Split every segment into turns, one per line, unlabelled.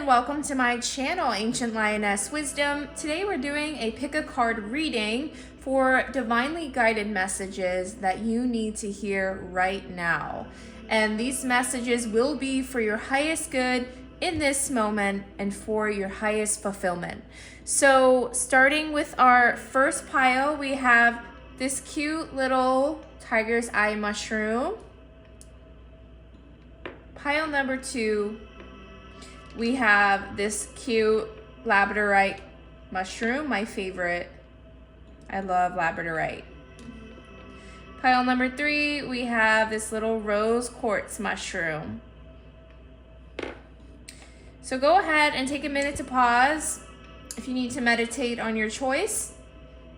and welcome to my channel, Ancient Lioness Wisdom. Today we're doing a pick a card reading for divinely guided messages that you need to hear right now. And these messages will be for your highest good in this moment and for your highest fulfillment. So starting with our first pile, we have this cute little tiger's eye mushroom. Pile number 2, we have this cute labradorite mushroom, my favorite. I love labradorite. Pile number 3, we have this little rose quartz mushroom. So go ahead and take a minute to pause if you need to meditate on your choice,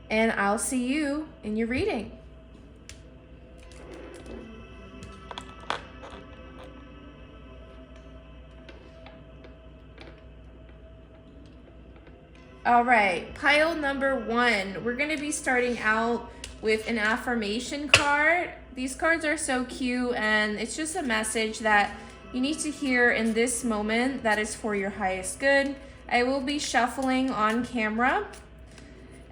and I'll see you in your reading. All right, pile number 1. We're gonna be starting out with an affirmation card. These cards are so cute, and it's just a message that you need to hear in this moment that is for your highest good. I will be shuffling on camera,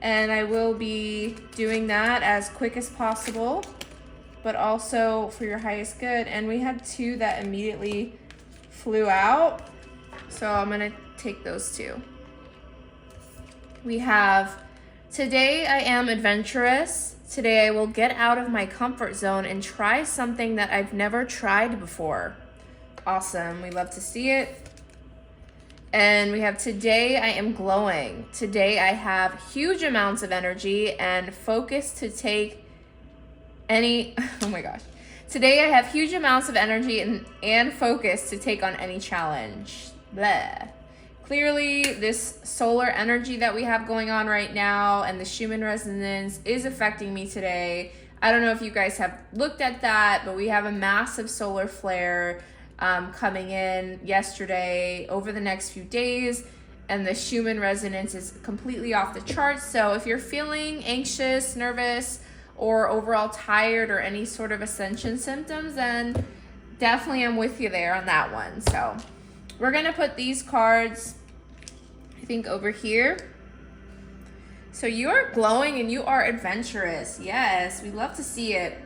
and I will be doing that as quick as possible, but also for your highest good. And we had 2 that immediately flew out, so I'm gonna take those 2. We have, today I am adventurous. Today I will get out of my comfort zone and try something that I've never tried before. Awesome, we love to see it. And we have, today I am glowing. Today I have huge amounts of energy and focus to take any, oh my gosh. Today I have huge amounts of energy and focus to take on any challenge. Bleh. Clearly, this solar energy that we have going on right now and the Schumann resonance is affecting me today. I don't know if you guys have looked at that, but we have a massive solar flare coming in yesterday over the next few days, and the Schumann resonance is completely off the charts. So if you're feeling anxious, nervous, or overall tired or any sort of ascension symptoms, then definitely I'm with you there on that one. So we're gonna put these cards, I think, over here. So you are glowing and you are adventurous. Yes, we love to see it.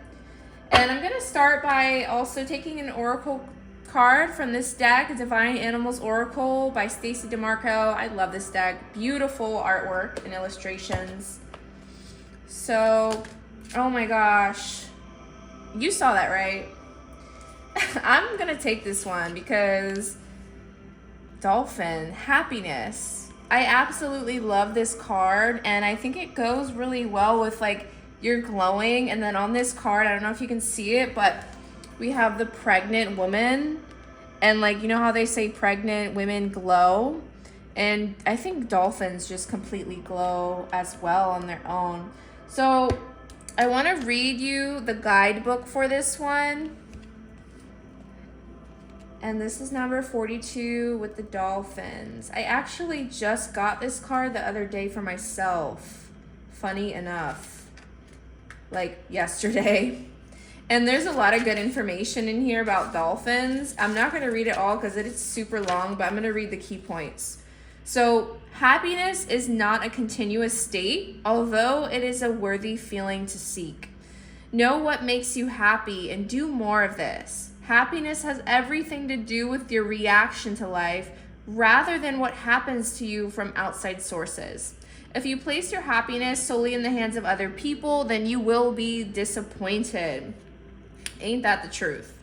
And I'm gonna start by also taking an oracle card from this deck, Divine Animals Oracle by Stacey DeMarco. I love this deck. Beautiful artwork and illustrations. So, oh my gosh. You saw that, right? I'm gonna take this one because dolphin, happiness. I absolutely love this card, and I think it goes really well with like you're glowing. And then on this card, I don't know if you can see it, but we have the pregnant woman, and like, you know how they say pregnant women glow, and I think dolphins just completely glow as well on their own. So I want to read you the guidebook for this one. And this is number 42 with the dolphins. I actually just got this card the other day for myself. Funny enough. Like yesterday. And there's a lot of good information in here about dolphins. I'm not going to read it all because it is super long, but I'm going to read the key points. So, happiness is not a continuous state, although it is a worthy feeling to seek. Know what makes you happy and do more of this. Happiness has everything to do with your reaction to life rather than what happens to you from outside sources. If you place your happiness solely in the hands of other people, then you will be disappointed. Ain't that the truth?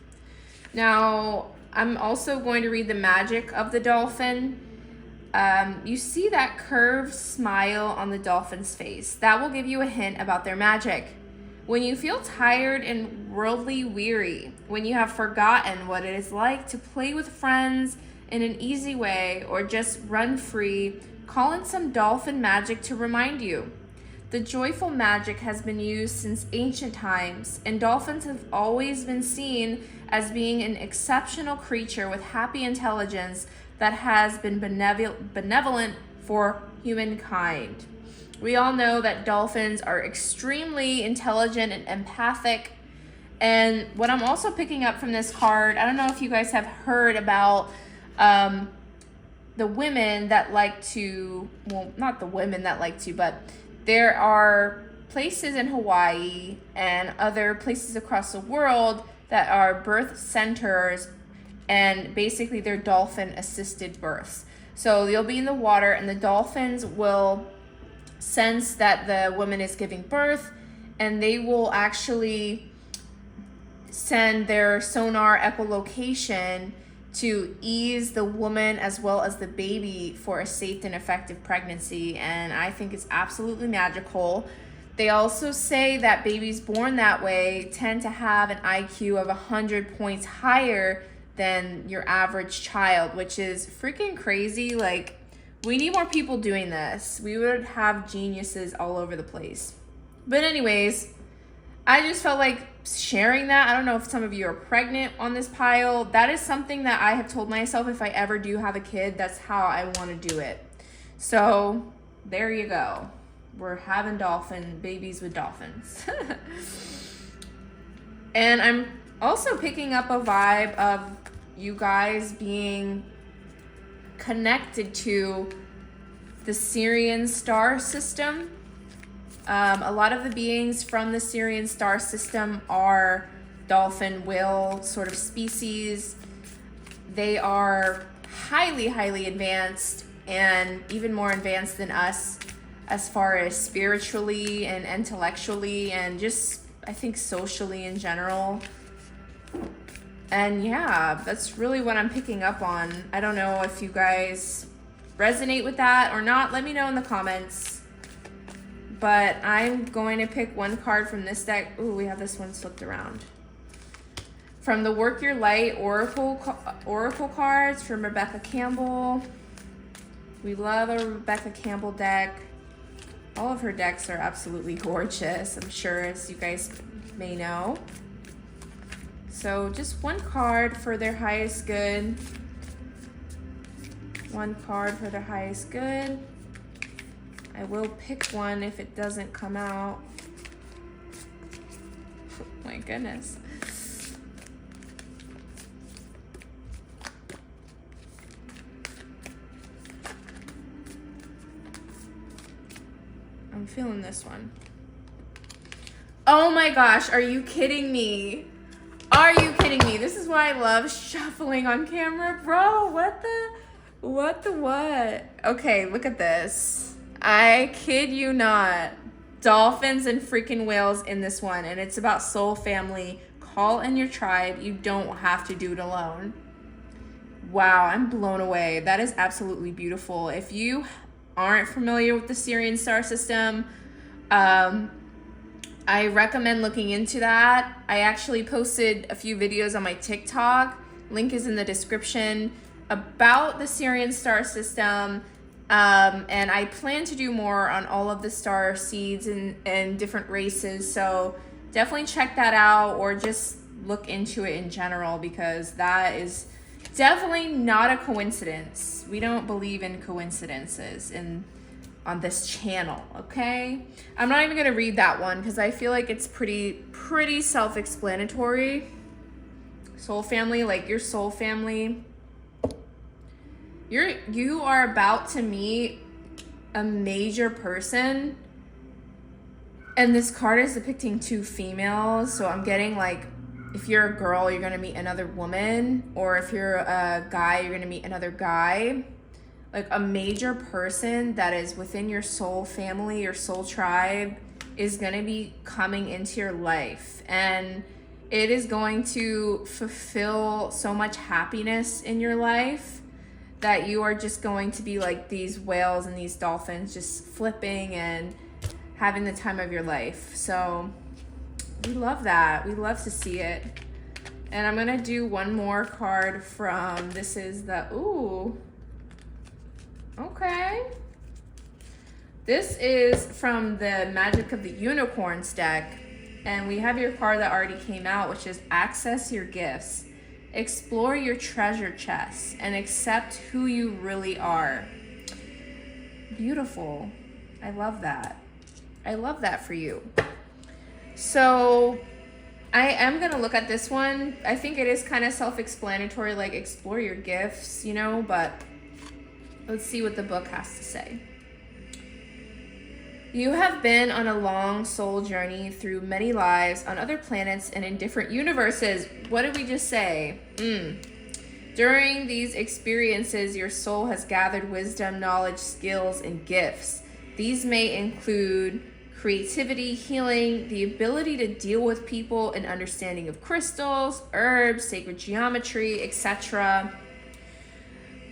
Now, I'm also going to read the magic of the dolphin. You see that curved smile on the dolphin's face. That will give you a hint about their magic. When you feel tired and worldly weary, when you have forgotten what it is like to play with friends in an easy way or just run free, call in some dolphin magic to remind you. The joyful magic has been used since ancient times, and dolphins have always been seen as being an exceptional creature with happy intelligence that has been benevolent for humankind. We all know that dolphins are extremely intelligent and empathic. And what I'm also picking up from this card, I don't know if you guys have heard about the women that like to, well, not the women that like to, but there are places in Hawaii and other places across the world that are birth centers, and basically they're dolphin assisted births. So you'll be in the water and the dolphins will sense that the woman is giving birth, and they will actually send their sonar echolocation to ease the woman as well as the baby for a safe and effective pregnancy. And I think it's absolutely magical. They also say that babies born that way tend to have an IQ of 100 points higher than your average child, which is freaking crazy. Like, we need more people doing this. We would have geniuses all over the place. But anyways, I just felt like sharing that. I don't know if some of you are pregnant on this pile. That is something that I have told myself, if I ever do have a kid, that's how I want to do it. So there you go. We're having dolphin babies with dolphins. And I'm also picking up a vibe of you guys being connected to the Syrian star system. A lot of the beings from the Syrian star system are dolphin whale sort of species. They are highly, highly advanced, and even more advanced than us as far as spiritually and intellectually and just, I think, socially in general. And yeah, that's really what I'm picking up on. I don't know if you guys resonate with that or not. Let me know in the comments. But I'm going to pick one card from this deck. Ooh, we have this one flipped around. From the Work Your Light Oracle cards from Rebecca Campbell. We love a Rebecca Campbell deck. All of her decks are absolutely gorgeous, I'm sure, as you guys may know. So just one card for their highest good. One card for their highest good. I will pick one if it doesn't come out. Oh my goodness. I'm feeling this one. Oh my gosh, are you kidding me? Are you kidding me? This is why I love shuffling on camera, bro. What? Okay, look at this. I kid you not. Dolphins and freaking whales in this one, and it's about soul family. Call in your tribe. You don't have to do it alone. Wow, I'm blown away. That is absolutely beautiful. If you aren't familiar with the Syrian star system, I recommend looking into that. I actually posted a few videos on my TikTok. Link is in the description about the Syrian star system. And I plan to do more on all of the star seeds and different races. So definitely check that out, or just look into it in general, because that is definitely not a coincidence. We don't believe in coincidences on this channel, okay? I'm not even gonna read that one because I feel like it's pretty self-explanatory. Soul family, like your soul family. You are about to meet a major person, and this card is depicting two females. So I'm getting like, if you're a girl, you're gonna meet another woman, or if you're a guy, you're gonna meet another guy. Like a major person that is within your soul family, your soul tribe, is gonna be coming into your life, and it is going to fulfill so much happiness in your life that you are just going to be like these whales and these dolphins, just flipping and having the time of your life. So we love that. We love to see it. And I'm gonna do one more card from, this is the, ooh, okay. This is from the Magic of the Unicorns deck. And we have your card that already came out, which is Access Your Gifts. Explore your treasure chest and accept who you really are. Beautiful. I love that. I love that for you. So I am going to look at this one. I think it is kind of self-explanatory, like explore your gifts, you know, but Let's see what the book has to say. You have been on a long soul journey through many lives on other planets and in different universes. What did we just say? During these experiences, your soul has gathered wisdom, knowledge, skills, and gifts. These may include creativity, healing, the ability to deal with people, and understanding of crystals, herbs, sacred geometry, etc.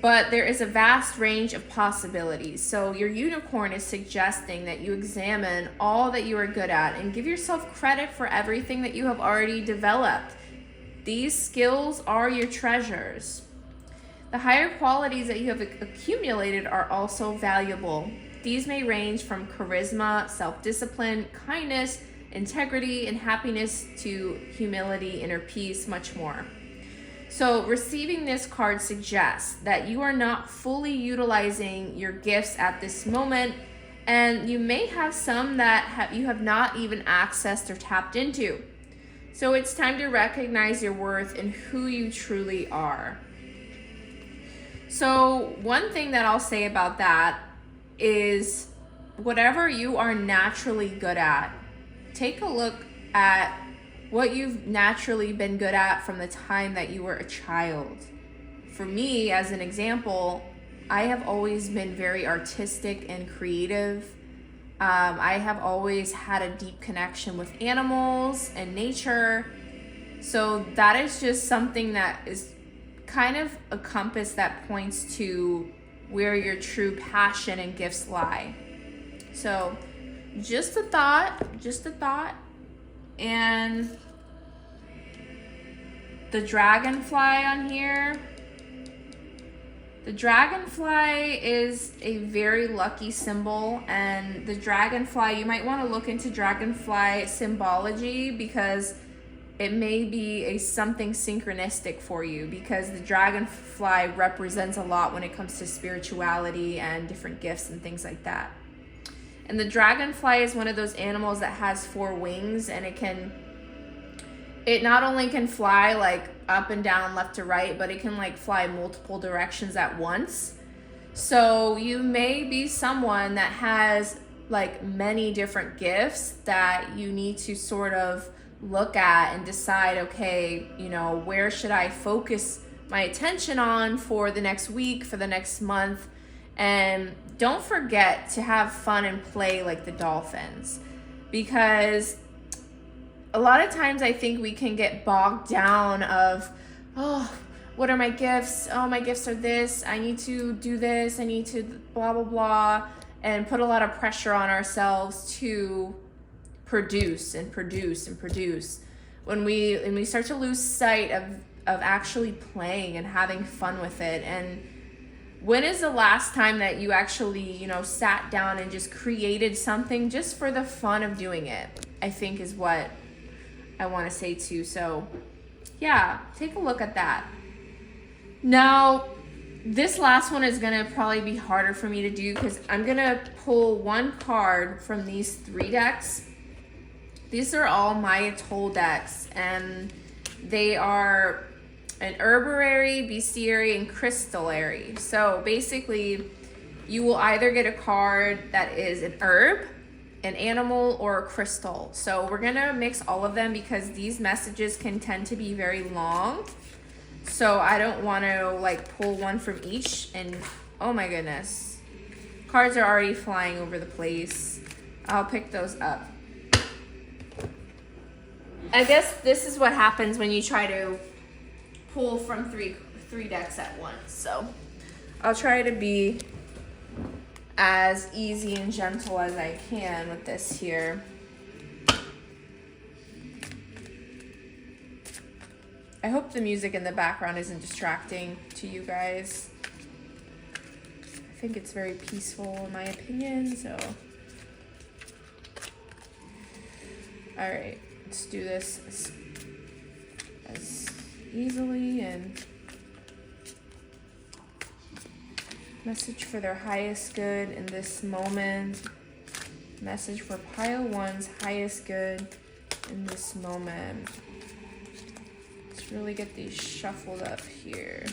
But there is a vast range of possibilities. So your unicorn is suggesting that you examine all that you are good at and give yourself credit for everything that you have already developed. These skills are your treasures. The higher qualities that you have accumulated are also valuable. These may range from charisma, self-discipline, kindness, integrity, and happiness to humility, inner peace, much more. So receiving this card suggests that you are not fully utilizing your gifts at this moment, and you may have some that you have not even accessed or tapped into. So it's time to recognize your worth and who you truly are. So one thing that I'll say about that is whatever you are naturally good at, take a look at what you've naturally been good at from the time that you were a child. For me, as an example, I have always been very artistic and creative. I have always had a deep connection with animals and nature. So that is just something that is kind of a compass that points to where your true passion and gifts lie. So just a thought. And the dragonfly on here. The dragonfly is a very lucky symbol, and the dragonfly, you might want to look into dragonfly symbology because it may be something synchronistic for you, because the dragonfly represents a lot when it comes to spirituality and different gifts and things like that. And the dragonfly is one of those animals that has 4 wings, and it not only can fly like up and down, left to right, but it can like fly multiple directions at once. So you may be someone that has like many different gifts that you need to sort of look at and decide, okay, where should I focus my attention on for the next week, for the next month? And don't forget to have fun and play like the dolphins, because a lot of times I think we can get bogged down of, oh, what are my gifts? Oh, my gifts are this. I need to do this. I need to blah, blah, blah, and put a lot of pressure on ourselves to produce and produce and produce. When we start to lose sight of actually playing and having fun with it. And when is the last time that you actually, sat down and just created something just for the fun of doing it? I think is what I want to say too. So yeah, take a look at that. Now, this last one is going to probably be harder for me to do because I'm going to pull one card from these 3 decks. These are all my atoll decks, and they are an herbarary, bestiary, and crystallary. So basically, you will either get a card that is an herb, an animal, or a crystal. So we're gonna mix all of them because these messages can tend to be very long. So I don't want to like pull one from each, and oh my goodness, cards are already flying over the place. I'll pick those up. I guess this is what happens when you try to pull from three decks at once. So I'll try to be as easy and gentle as I can with this here. I hope the music in the background isn't distracting to you guys. I think it's very peaceful in my opinion, so. All right, let's do this as easily. And message for their highest good in this moment. Message for pile 1's highest good in this moment. Let's really get these shuffled up here.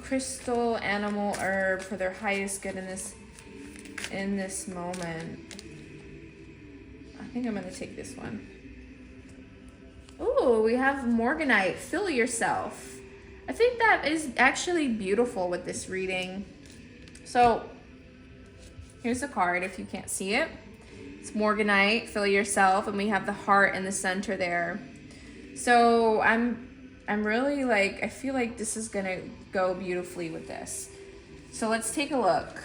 crystal, animal, herb for their highest good in this moment. I think I'm gonna take this one. Ooh, we have Morganite, fill yourself. I think that is actually beautiful with this reading. So here's the card if you can't see it. It's Morganite, fill yourself, and we have the heart in the center there. So I'm really like, I feel like this is gonna go beautifully with this. So let's take a look.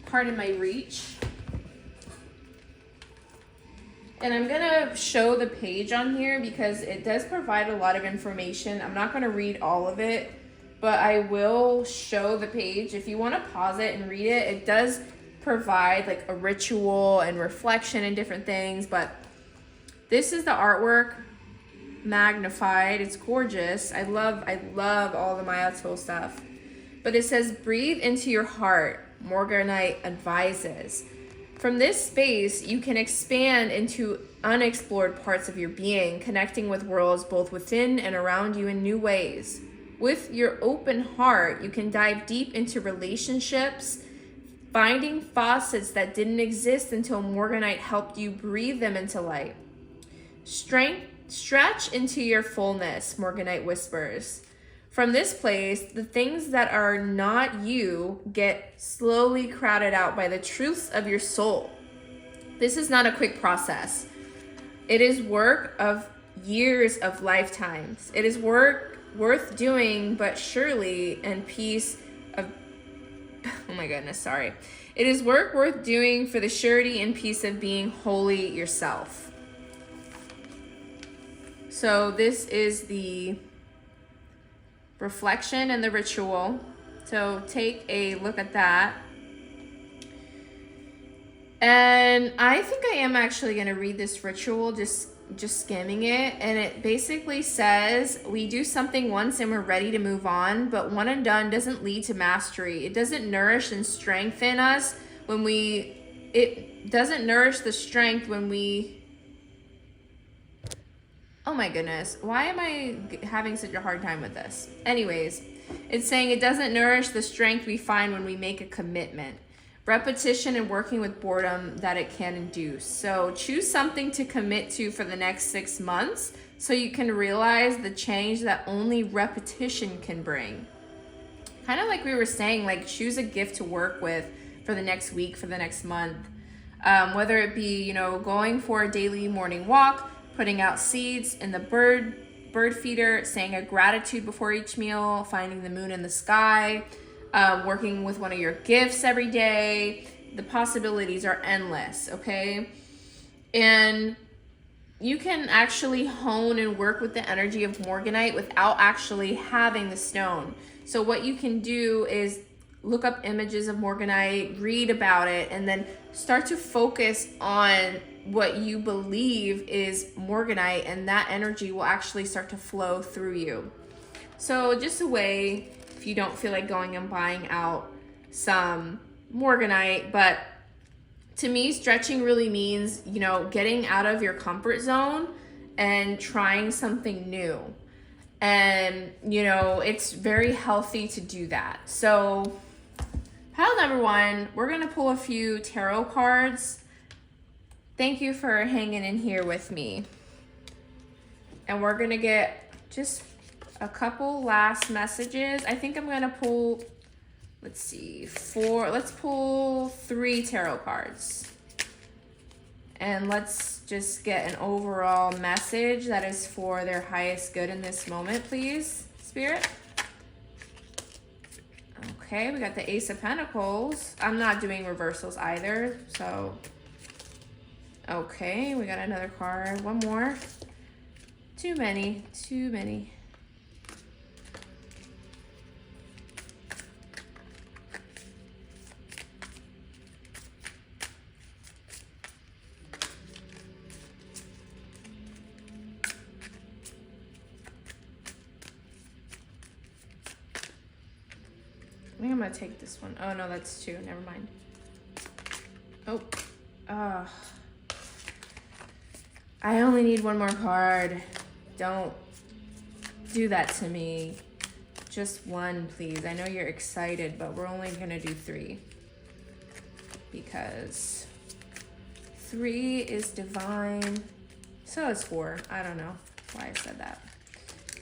Pardon my reach. And I'm gonna show the page on here because it does provide a lot of information. I'm not gonna read all of it, but I will show the page. If you wanna pause it and read it, it does provide like a ritual and reflection and different things, but this is the artwork magnified. It's gorgeous. I love all the Maya Tool stuff. But it says, breathe into your heart, Morganite advises. From this space, you can expand into unexplored parts of your being, connecting with worlds both within and around you in new ways. With your open heart, you can dive deep into relationships, finding facets that didn't exist until Morganite helped you breathe them into light. Stretch into your fullness, Morganite whispers. From this place, the things that are not you get slowly crowded out by the truths of your soul. This is not a quick process. It is work of years of lifetimes. It is work worth doing, but surely and peace of... Oh my goodness, sorry. It is work worth doing for the surety and peace of being wholly yourself. So this is the reflection and the ritual. So take a look at that. And I think I am actually going to read this ritual, just skimming it. And it basically says we do something once and we're ready to move on, but one and done doesn't lead to mastery. It doesn't nourish and strengthen us when it doesn't nourish the strength when we... Oh my goodness, why am I having such a hard time with this? Anyways, it's saying it doesn't nourish the strength we find when we make a commitment. Repetition and working with boredom that it can induce. So choose something to commit to for the next 6 months so you can realize the change that only repetition can bring. Kind of like we were saying, like choose a gift to work with for the next week, for the next month. Whether it be, going for a daily morning walk, putting out seeds in the bird feeder, saying a gratitude before each meal, finding the moon in the sky, working with one of your gifts every day. The possibilities are endless, okay? And you can actually hone and work with the energy of Morganite without actually having the stone. So what you can do is look up images of Morganite, read about it, and then start to focus on what you believe is Morganite, and that energy will actually start to flow through you. So just a way, if you don't feel like going and buying out some Morganite, but to me, stretching really means, getting out of your comfort zone and trying something new. And, it's very healthy to do that. So pile number 1, we're going to pull a few tarot cards. Thank you for hanging in here with me. And we're going to get just a couple last messages. I think I'm going to pull, let's see, 4. Let's pull 3 tarot cards. And let's just get an overall message that is for their highest good in this moment, please, Spirit. Okay, we got the Ace of Pentacles. I'm not doing reversals either, so... Okay, we got another card. One more. Too many. I think I'm gonna take this one. Oh no, that's 2. Never mind. Oh. I only need one more card. Don't do that to me. Just one, please. I know you're excited, but we're only gonna do 3. Because 3 is divine. So is 4. I don't know why I said that.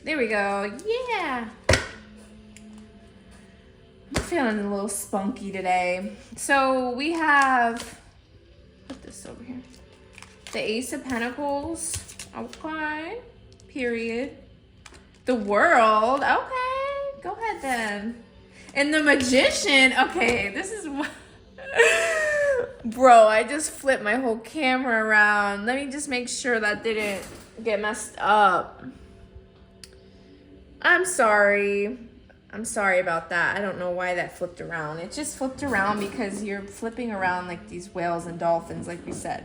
There we go. Yeah. I'm feeling a little spunky today. So we have, put this over here. The Ace of Pentacles. Okay. Period. The World. Okay. Go ahead then. And the Magician. Okay. This is what. Bro, I just flipped my whole camera around. Let me just make sure that didn't get messed up. I'm sorry. I'm sorry about that. I don't know why that flipped around. It just flipped around because you're flipping around like these whales and dolphins, like we said.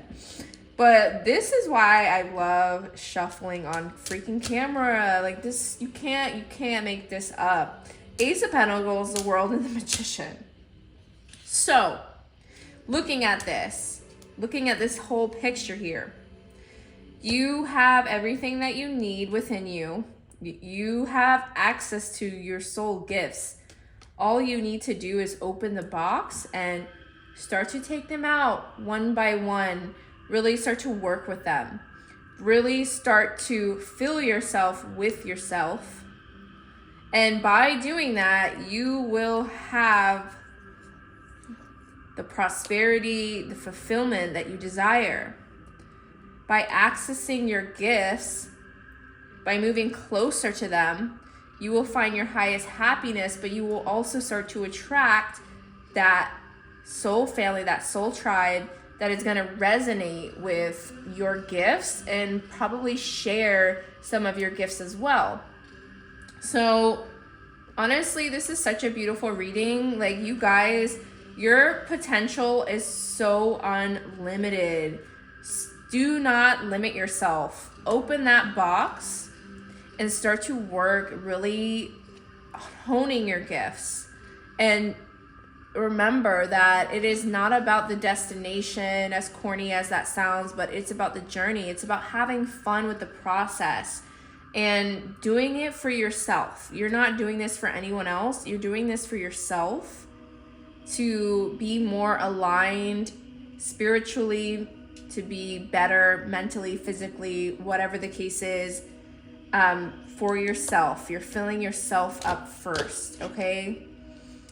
But this is why I love shuffling on freaking camera. Like this, you can't make this up. Ace of Pentacles, the World, and the Magician. So, looking at this whole picture here, you have everything that you need within you. You have access to your soul gifts. All you need to do is open the box and start to take them out one by one. Really start to work with them. Really start to fill yourself with yourself. And by doing that, you will have the prosperity, the fulfillment that you desire. By accessing your gifts, by moving closer to them, you will find your highest happiness, but you will also start to attract that soul family, that soul tribe that is going to resonate with your gifts and probably share some of your gifts as well. So honestly, this is such a beautiful reading. Like, you guys, your potential is so unlimited. Do not limit yourself. Open that box and start to work really honing your gifts. And remember that it is not about the destination, as corny as that sounds, but it's about the journey. It's about having fun with the process and doing it for yourself. You're not doing this for anyone else. You're doing this for yourself to be more aligned spiritually, to be better mentally, physically, whatever the case is. For yourself. You're filling yourself up first, okay?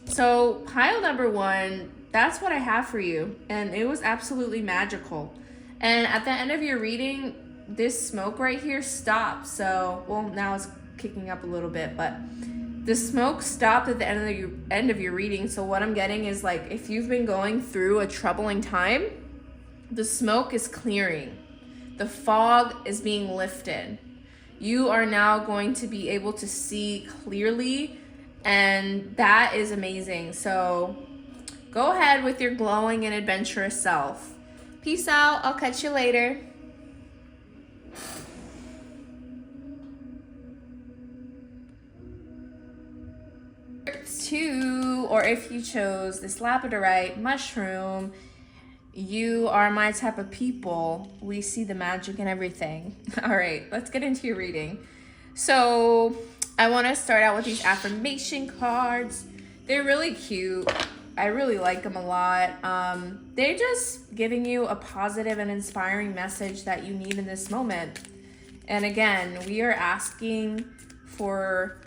So pile number 1, that's what I have for you. And it was absolutely magical. And at the end of your reading, this smoke right here stopped. So, well, now it's kicking up a little bit, but the smoke stopped at the end of your reading. So what I'm getting is, like, if you've been going through a troubling time, the smoke is clearing. The fog is being lifted. You are now going to be able to see clearly, and that is amazing. So go ahead with your glowing and adventurous self. Peace out. I'll catch you later. Two, or if you chose this labradorite mushroom, you are my type of people. We see the magic in everything. All right, let's get into your reading. So I want to start out with these affirmation cards. They're really cute. I really like them a lot. They're just giving you a positive and inspiring message that you need in this moment. And again, we are asking for,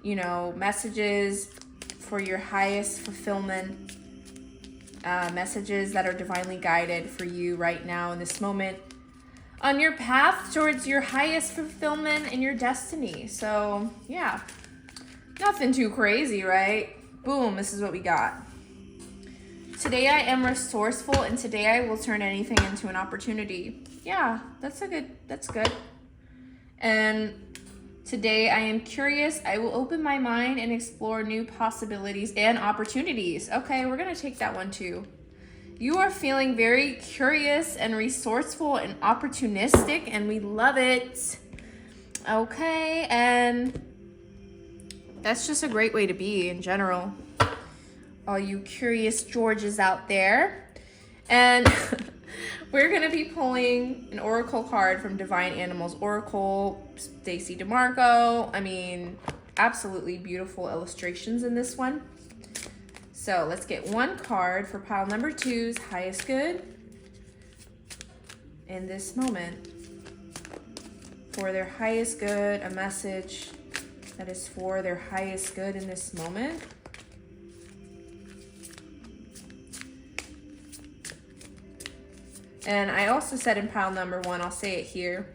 messages for your highest fulfillment, messages that are divinely guided for you right now in this moment on your path towards your highest fulfillment and your destiny. So yeah, nothing too crazy, right? Boom, this is what we got. Today I am resourceful, and today I will turn anything into an opportunity. Yeah, that's good. And today I am curious. I will open my mind and explore new possibilities and opportunities. Okay, we're gonna take that one too. You are feeling very curious and resourceful and opportunistic, and we love it. Okay, and that's just a great way to be in general. All you curious Georges out there. And we're going to be pulling an oracle card from Divine Animals Oracle, Stacey DeMarco. I mean, absolutely beautiful illustrations in this one. So let's get one card for pile number 2's highest good in this moment. For their highest good, a message that is for their highest good in this moment. And I also said in pile number 1, I'll say it here.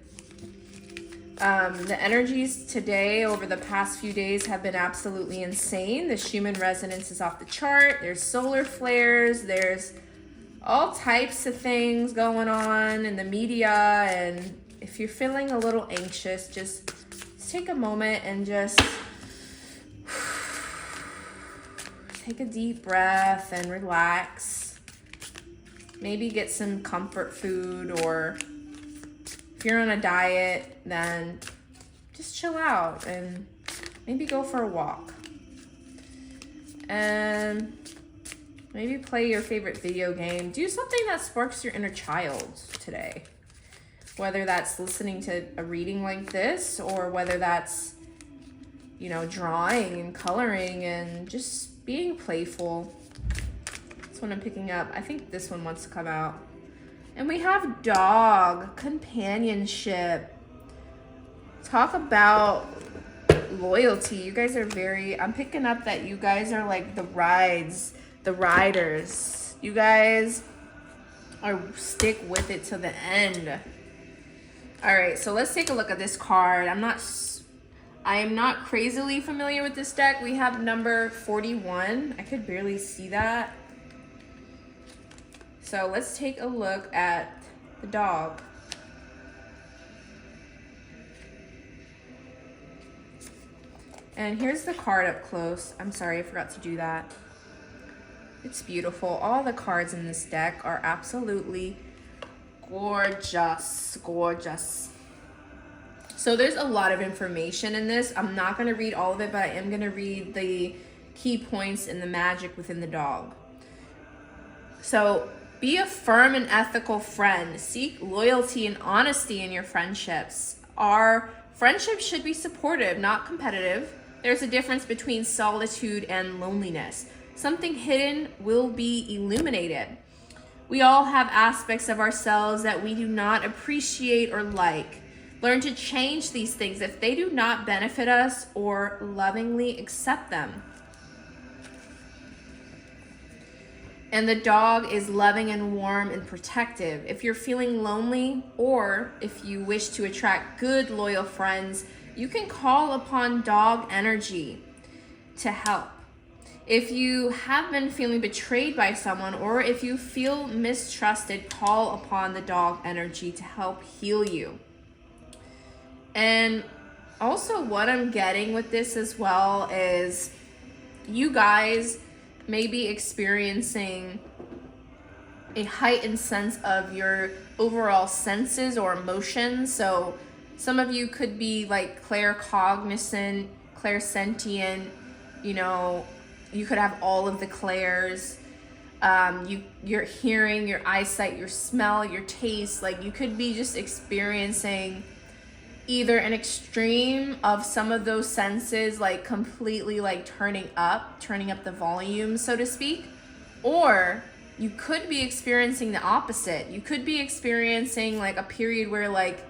The energies today over the past few days have been absolutely insane. The Schumann resonance is off the chart. There's solar flares. There's all types of things going on in the media. And if you're feeling a little anxious, just take a moment and just take a deep breath and relax. Maybe get some comfort food, or if you're on a diet, then just chill out and maybe go for a walk. And maybe play your favorite video game. Do something that sparks your inner child today. Whether that's listening to a reading like this, or whether that's, you know, drawing and coloring and just being playful. That's what I'm picking up. I think this one wants to come out. And we have dog, companionship. Talk about loyalty. You guys are very, I'm picking up that you guys are like the riders. You guys are stick with it to the end. All right, so let's take a look at this card. I am not crazily familiar with this deck. We have number 41. I could barely see that. So let's take a look at the dog. And here's the card up close. I'm sorry, I forgot to do that. It's beautiful. All the cards in this deck are absolutely gorgeous, gorgeous. So there's a lot of information in this. I'm not going to read all of it, but I am going to read the key points in the magic within the dog. So be a firm and ethical friend. Seek loyalty and honesty in your friendships. Our friendships should be supportive, not competitive. There's a difference between solitude and loneliness. Something hidden will be illuminated. We all have aspects of ourselves that we do not appreciate or like. Learn to change these things if they do not benefit us, or lovingly accept them. And the dog is loving and warm and protective. If you're feeling lonely, or if you wish to attract good, loyal friends, you can call upon dog energy to help. If you have been feeling betrayed by someone, or if you feel mistrusted, call upon the dog energy to help heal you. And also what I'm getting with this as well is you guys may be experiencing a heightened sense of your overall senses or emotions. So some of you could be like claircognizant, clairsentient, you know, you could have all of the clairs. Your hearing, your eyesight, your smell, your taste, like you could be just experiencing either an extreme of some of those senses, like completely like turning up the volume, so to speak, or you could be experiencing the opposite. You could be experiencing like a period where like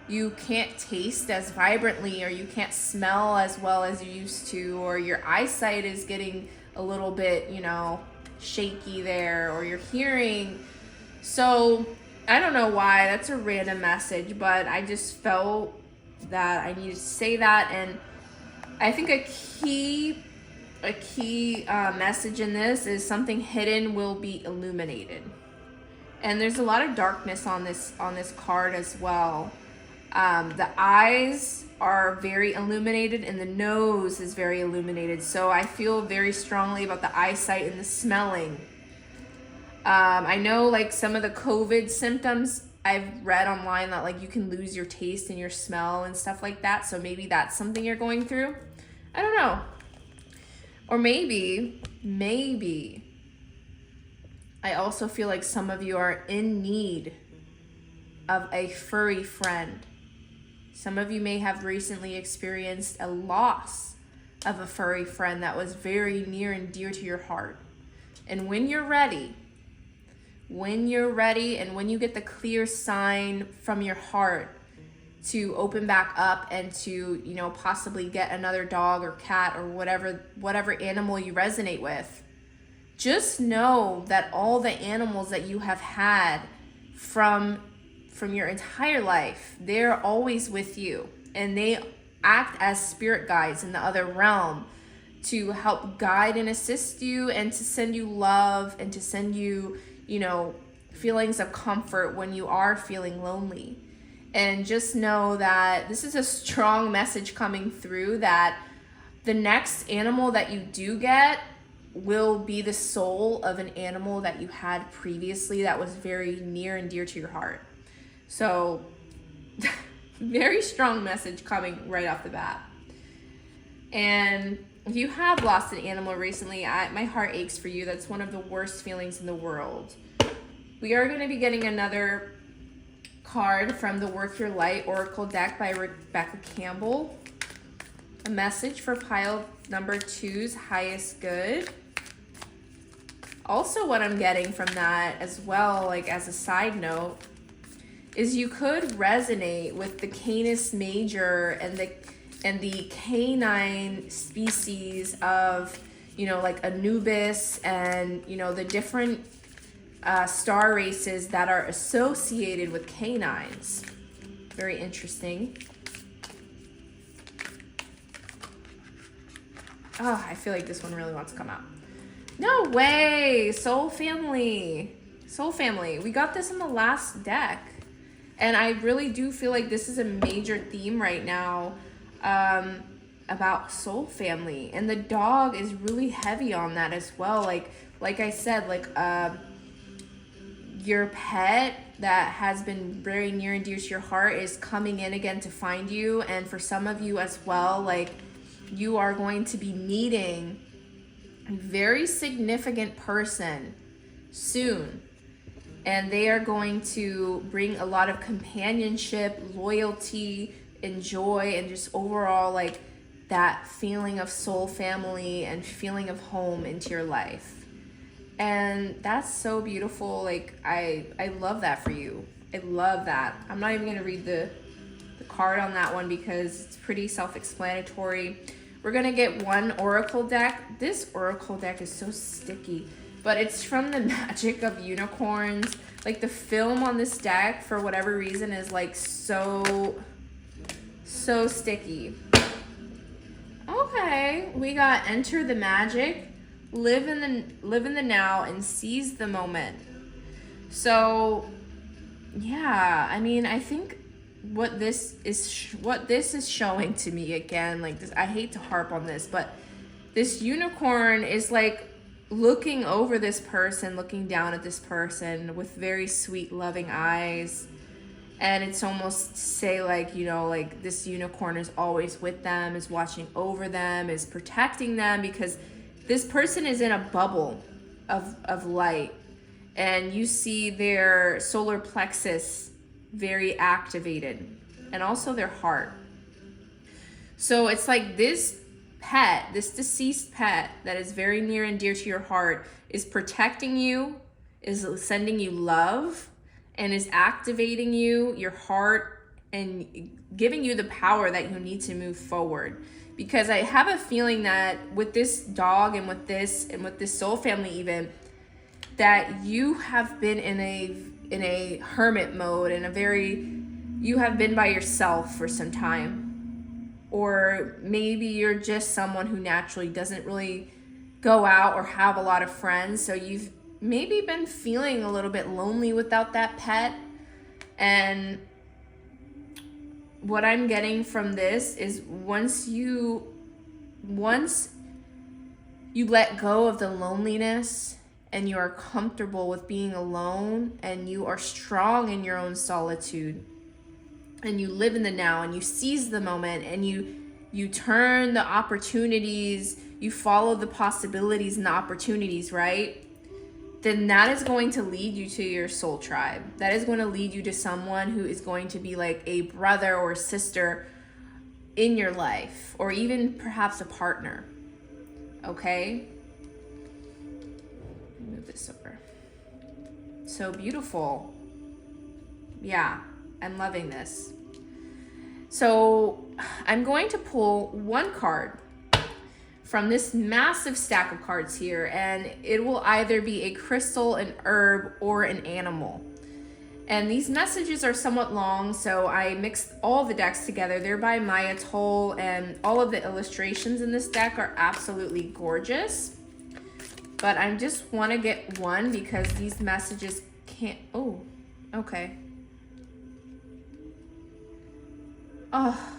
you can't taste as vibrantly, or you can't smell as well as you used to, or your eyesight is getting a little bit, you know, shaky there, or your hearing. So I don't know why, that's a random message, but I just felt that I needed to say that. And I think a key message in this is something hidden will be illuminated. And there's a lot of darkness on this card as well. The eyes are very illuminated, and the nose is very illuminated. So I feel very strongly about the eyesight and the smelling. I know like some of the COVID symptoms, I've read online that like you can lose your taste and your smell and stuff like that. So maybe that's something you're going through. I don't know. Or maybe I also feel like some of you are in need of a furry friend. Some of you may have recently experienced a loss of a furry friend that was very near and dear to your heart. And when you're ready, and when you get the clear sign from your heart to open back up and to, you know, possibly get another dog or cat or whatever animal you resonate with, just know that all the animals that you have had from your entire life, they're always with you, and they act as spirit guides in the other realm to help guide and assist you, and to send you love, and to send you, you know, feelings of comfort when you are feeling lonely. And just know that this is a strong message coming through, that the next animal that you do get will be the soul of an animal that you had previously that was very near and dear to your heart. So very strong message coming right off the bat. And if you have lost an animal recently, my heart aches for you. That's one of the worst feelings in the world. We are going to be getting another card from the Work Your Light Oracle deck by Rebecca Campbell. A message for pile number 2's highest good. Also, what I'm getting from that as well, like as a side note, is you could resonate with the Canis Major and the canine species of, you know, like Anubis and, you know, the different star races that are associated with canines. Very interesting. Oh, I feel like this one really wants to come out. No way! Soul Family. Soul Family. We got this in the last deck. And I really do feel like this is a major theme right now about soul family. And the dog is really heavy on that as well. Like I said, like your pet that has been very near and dear to your heart is coming in again to find you. And for some of you as well, like you are going to be meeting a very significant person soon. And they are going to bring a lot of companionship, loyalty, and joy, and just overall like that feeling of soul family and feeling of home into your life. And that's so beautiful. Like I love that for you. I love that. I'm not even gonna read the card on that one because it's pretty self-explanatory. We're gonna get one oracle deck. This oracle deck is so sticky. But it's from the Magick of Unicorns. Like the film on this deck, for whatever reason, is like so sticky. Okay, we got Enter the Magic, live in the now, and seize the moment. So, yeah, I mean, I think what this is showing to me again, like this, I hate to harp on this, but this unicorn is like looking over this person, looking down at this person with very sweet, loving eyes. And it's almost say like, you know, like this unicorn is always with them, is watching over them, is protecting them, because this person is in a bubble of light. And you see their solar plexus very activated, and also their heart. So it's like this pet, this deceased pet that is very near and dear to your heart, is protecting you, is sending you love, and is activating you, your heart, and giving you the power that you need to move forward. Because I have a feeling that with this dog and with this soul family even, that you have been in a hermit mode, you have been by yourself for some time. Or maybe you're just someone who naturally doesn't really go out or have a lot of friends. So you've maybe been feeling a little bit lonely without that pet. And what I'm getting from this is once you let go of the loneliness and you are comfortable with being alone and you are strong in your own solitude, and you live in the now and you seize the moment and you turn the opportunities, you follow the possibilities and the opportunities, right? Then that is going to lead you to your soul tribe. That is going to lead you to someone who is going to be like a brother or sister in your life, or even perhaps a partner. Okay? Move this over. So beautiful. Yeah, I'm loving this. So I'm going to pull one card from this massive stack of cards here, and it will either be a crystal, an herb, or an animal. And these messages are somewhat long, so I mixed all the decks together. They're by Maya Toll, and all of the illustrations in this deck are absolutely gorgeous. But I just want to get one because these messages can't... Oh, okay. Oh.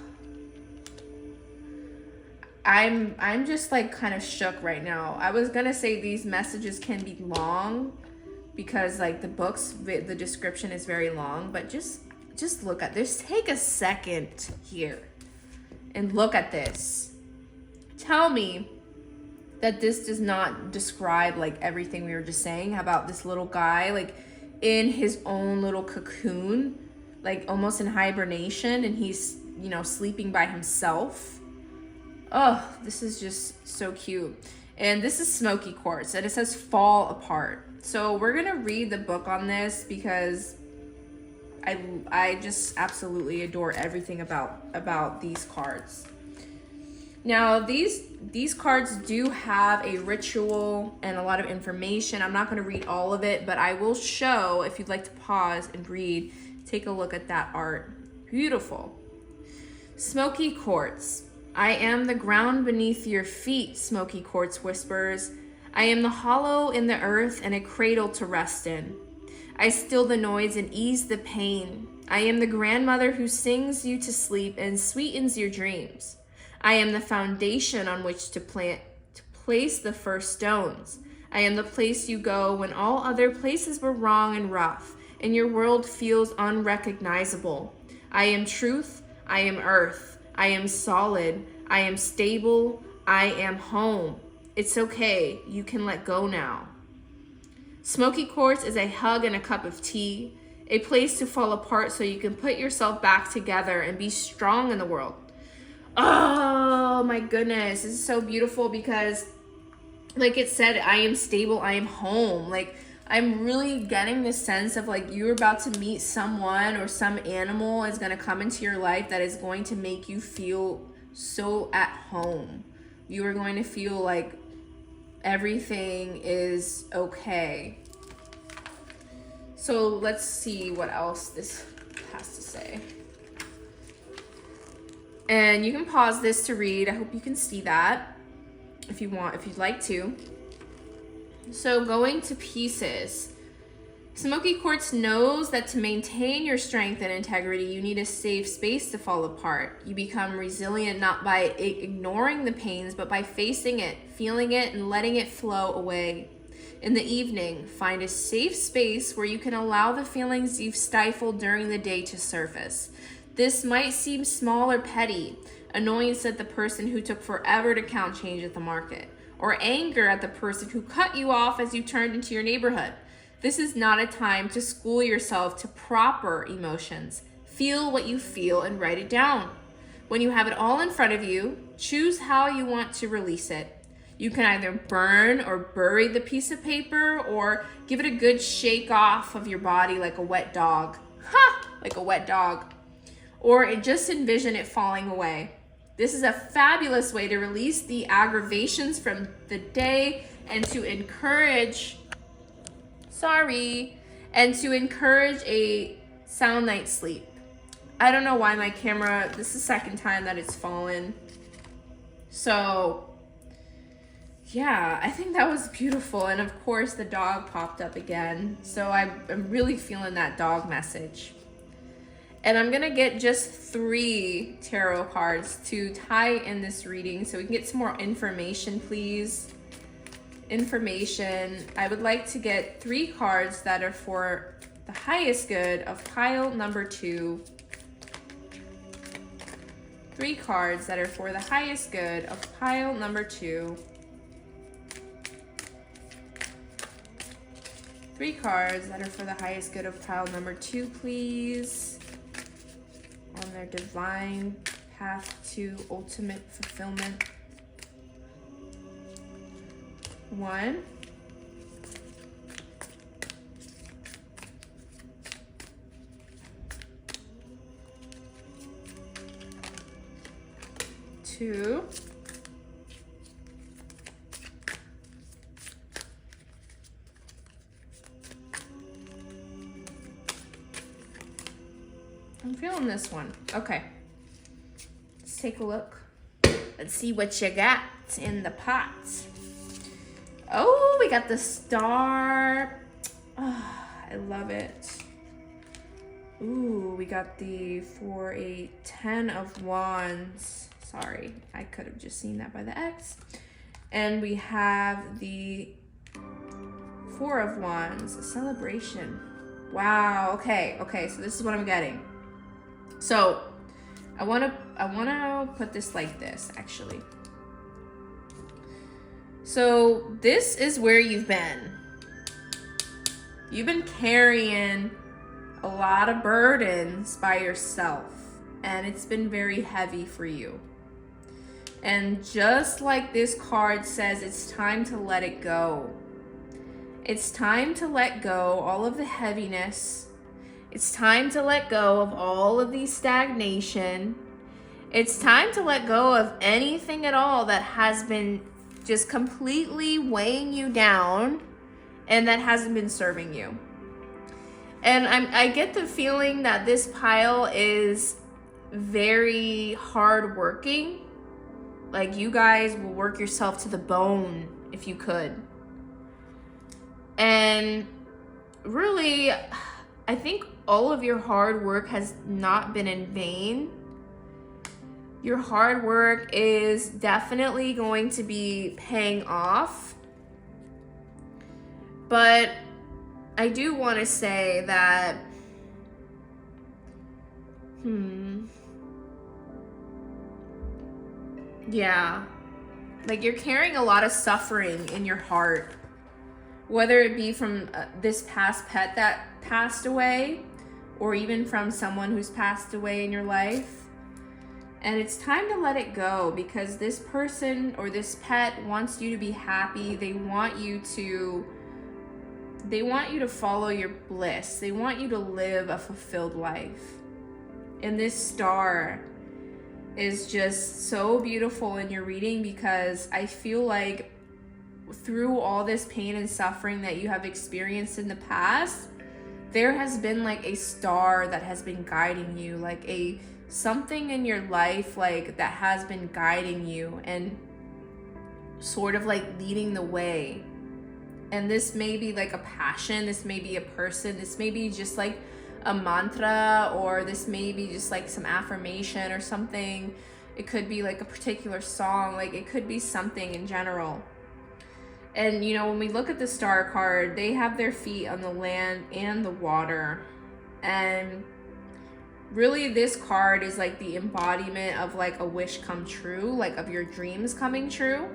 I'm just like kind of shook right now. I was gonna say these messages can be long because like the books, the description is very long, but just look at this. Take a second here and look at this. Tell me that this does not describe like everything we were just saying about this little guy like in his own little cocoon, like almost in hibernation, and he's, you know, sleeping by himself. Oh, this is just so cute. And this is smoky quartz, and it says fall apart. So we're gonna read the book on this because I just absolutely adore everything about these cards. Now these cards do have a ritual and a lot of information. I'm not gonna read all of it, but I will show, if you'd like to pause and read, take a look at that art. Beautiful. Smoky quartz. I am the ground beneath your feet, smoky quartz whispers. I am the hollow in the earth and a cradle to rest in. I still the noise and ease the pain. I am the grandmother who sings you to sleep and sweetens your dreams. I am the foundation on which to place the first stones. I am the place you go when all other places were wrong and rough, and your world feels unrecognizable. I am truth. I am earth. I am solid. I am stable. I am home. It's okay. You can let go now. Smoky quartz is a hug and a cup of tea, a place to fall apart so you can put yourself back together and be strong in the world. Oh my goodness. This is so beautiful because, like it said, I am stable. I am home. Like, I'm really getting this sense of like you're about to meet someone or some animal is going to come into your life that is going to make you feel so at home. You are going to feel like everything is okay. So let's see what else this has to say. And you can pause this to read. I hope you can see that if you want, if you'd like to. So going to pieces. Smoky quartz knows that to maintain your strength and integrity, you need a safe space to fall apart. You become resilient not by ignoring the pains, but by facing it, feeling it, and letting it flow away. In the evening, find a safe space where you can allow the feelings you've stifled during the day to surface. This might seem small or petty, annoyance at the person who took forever to count change at the market, or anger at the person who cut you off as you turned into your neighborhood. This is not a time to school yourself to proper emotions. Feel what you feel and write it down. When you have it all in front of you, choose how you want to release it. You can either burn or bury the piece of paper or give it a good shake off of your body like a wet dog. Ha! Like a wet dog. Or just envision it falling away. This is a fabulous way to release the aggravations from the day and to encourage, a sound night's sleep. I don't know why my camera, this is the second time that it's fallen. So, yeah, I think that was beautiful. And of course the dog popped up again. So I'm really feeling that dog message. And I'm gonna get just 3 tarot cards to tie in this reading so we can get some more information, please. Information. I would like to get 3 cards that are for the highest good of pile number 2. 3 cards that are for the highest good of pile number 2. 3 cards that are for the highest good of pile number 2, please. On their divine Path to ultimate fulfillment. 1. 2. I'm feeling this one. Okay. Let's take a look. Let's see what you got in the pot. Oh, we got the star. Oh, I love it. Ooh, we got the 4, 8, 10 of wands. Sorry, I could have just seen that by the X. And we have the 4 of wands, a celebration. Wow, okay, so this is what I'm getting. So I wanna put this like this, actually. So this is where you've been. You've been carrying a lot of burdens by yourself, and it's been very heavy for you. And just like this card says, it's time to let it go. It's time to let go all of the heaviness. It's time to let go of all of the stagnation. It's time to let go of anything at all that has been just completely weighing you down and that hasn't been serving you. And I get the feeling that this pile is very hardworking. Like, you guys will work yourself to the bone if you could. And really, I think all of your hard work has not been in vain. Your hard work is definitely going to be paying off. But I do want to say that, yeah, like, you're carrying a lot of suffering in your heart, whether it be from this past pet that passed away, or even from someone who's passed away in your life. And it's time to let it go, because this person or this pet wants you to be happy. They want you to follow your bliss. They want you to live a fulfilled life. And this star is just so beautiful in your reading, because I feel like through all this pain and suffering that you have experienced in the past, there has been like a star that has been guiding you, like something in your life like that has been guiding you and sort of like leading the way. And this may be like a passion, this may be a person, this may be just like a mantra, or this may be just like some affirmation or something. It could be like a particular song, like it could be something in general. And you know, when we look at the star card, they have their feet on the land and the water. And really this card is like the embodiment of like a wish come true, like of your dreams coming true.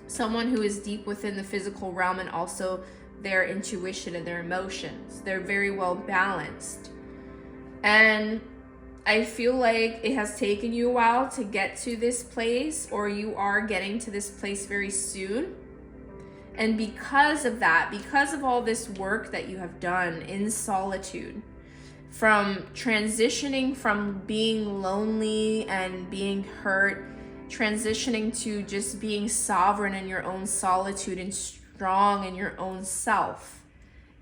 Someone who is deep within the physical realm, and also their intuition and their emotions. They're very well balanced. And I feel like it has taken you a while to get to this place, or you are getting to this place very soon. And because of that, because of all this work that you have done in solitude, from transitioning from being lonely and being hurt, transitioning to just being sovereign in your own solitude and strong in your own self,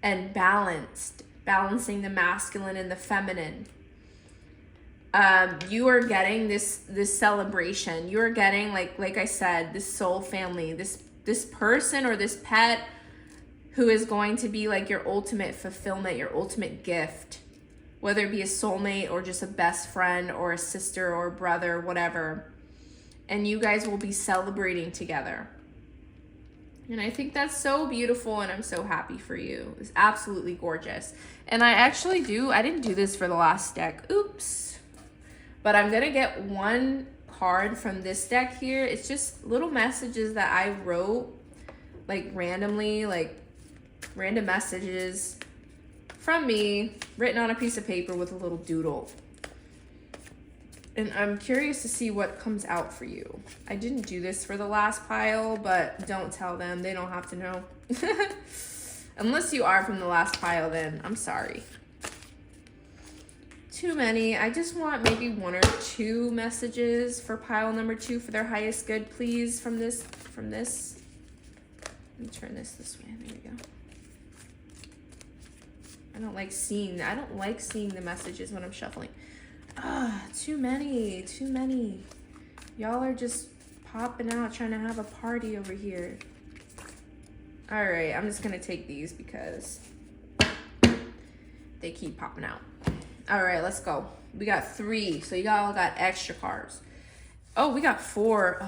and balancing the masculine and the feminine, you are getting this celebration. You are getting, like I said, this soul family, this person or this pet who is going to be like your ultimate fulfillment, your ultimate gift, whether it be a soulmate or just a best friend or a sister or brother, whatever. And you guys will be celebrating together. And I think that's so beautiful, and I'm so happy for you. It's absolutely gorgeous. And I didn't do this for the last deck. Oops. But I'm gonna get one card from this deck here. It's just little messages that I wrote, like randomly, like random messages from me, written on a piece of paper with a little doodle. And I'm curious to see what comes out for you. I didn't do this for the last pile, but don't tell them. They don't have to know. Unless you are from the last pile, then I'm sorry. Too many. I just want maybe 1 or 2 messages for pile number 2 for their highest good, please, from this. Let me turn this way. There we go. I don't like seeing the messages when I'm shuffling. Too many. Y'all are just popping out trying to have a party over here. All right, I'm just gonna take these because they keep popping out. All right, let's go. We got 3, so y'all got extra cards. Oh, we got 4.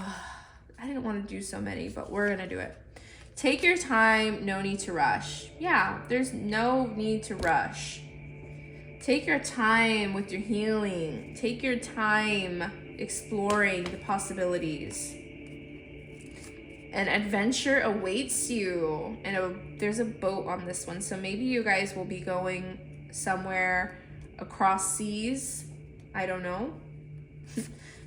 I didn't want to do so many, but we're gonna do it. Take your time, no need to rush. Yeah, there's no need to rush. Take your time with your healing. Take your time exploring the possibilities. An adventure awaits you. And there's a boat on this one, so maybe you guys will be going somewhere across seas. I don't know.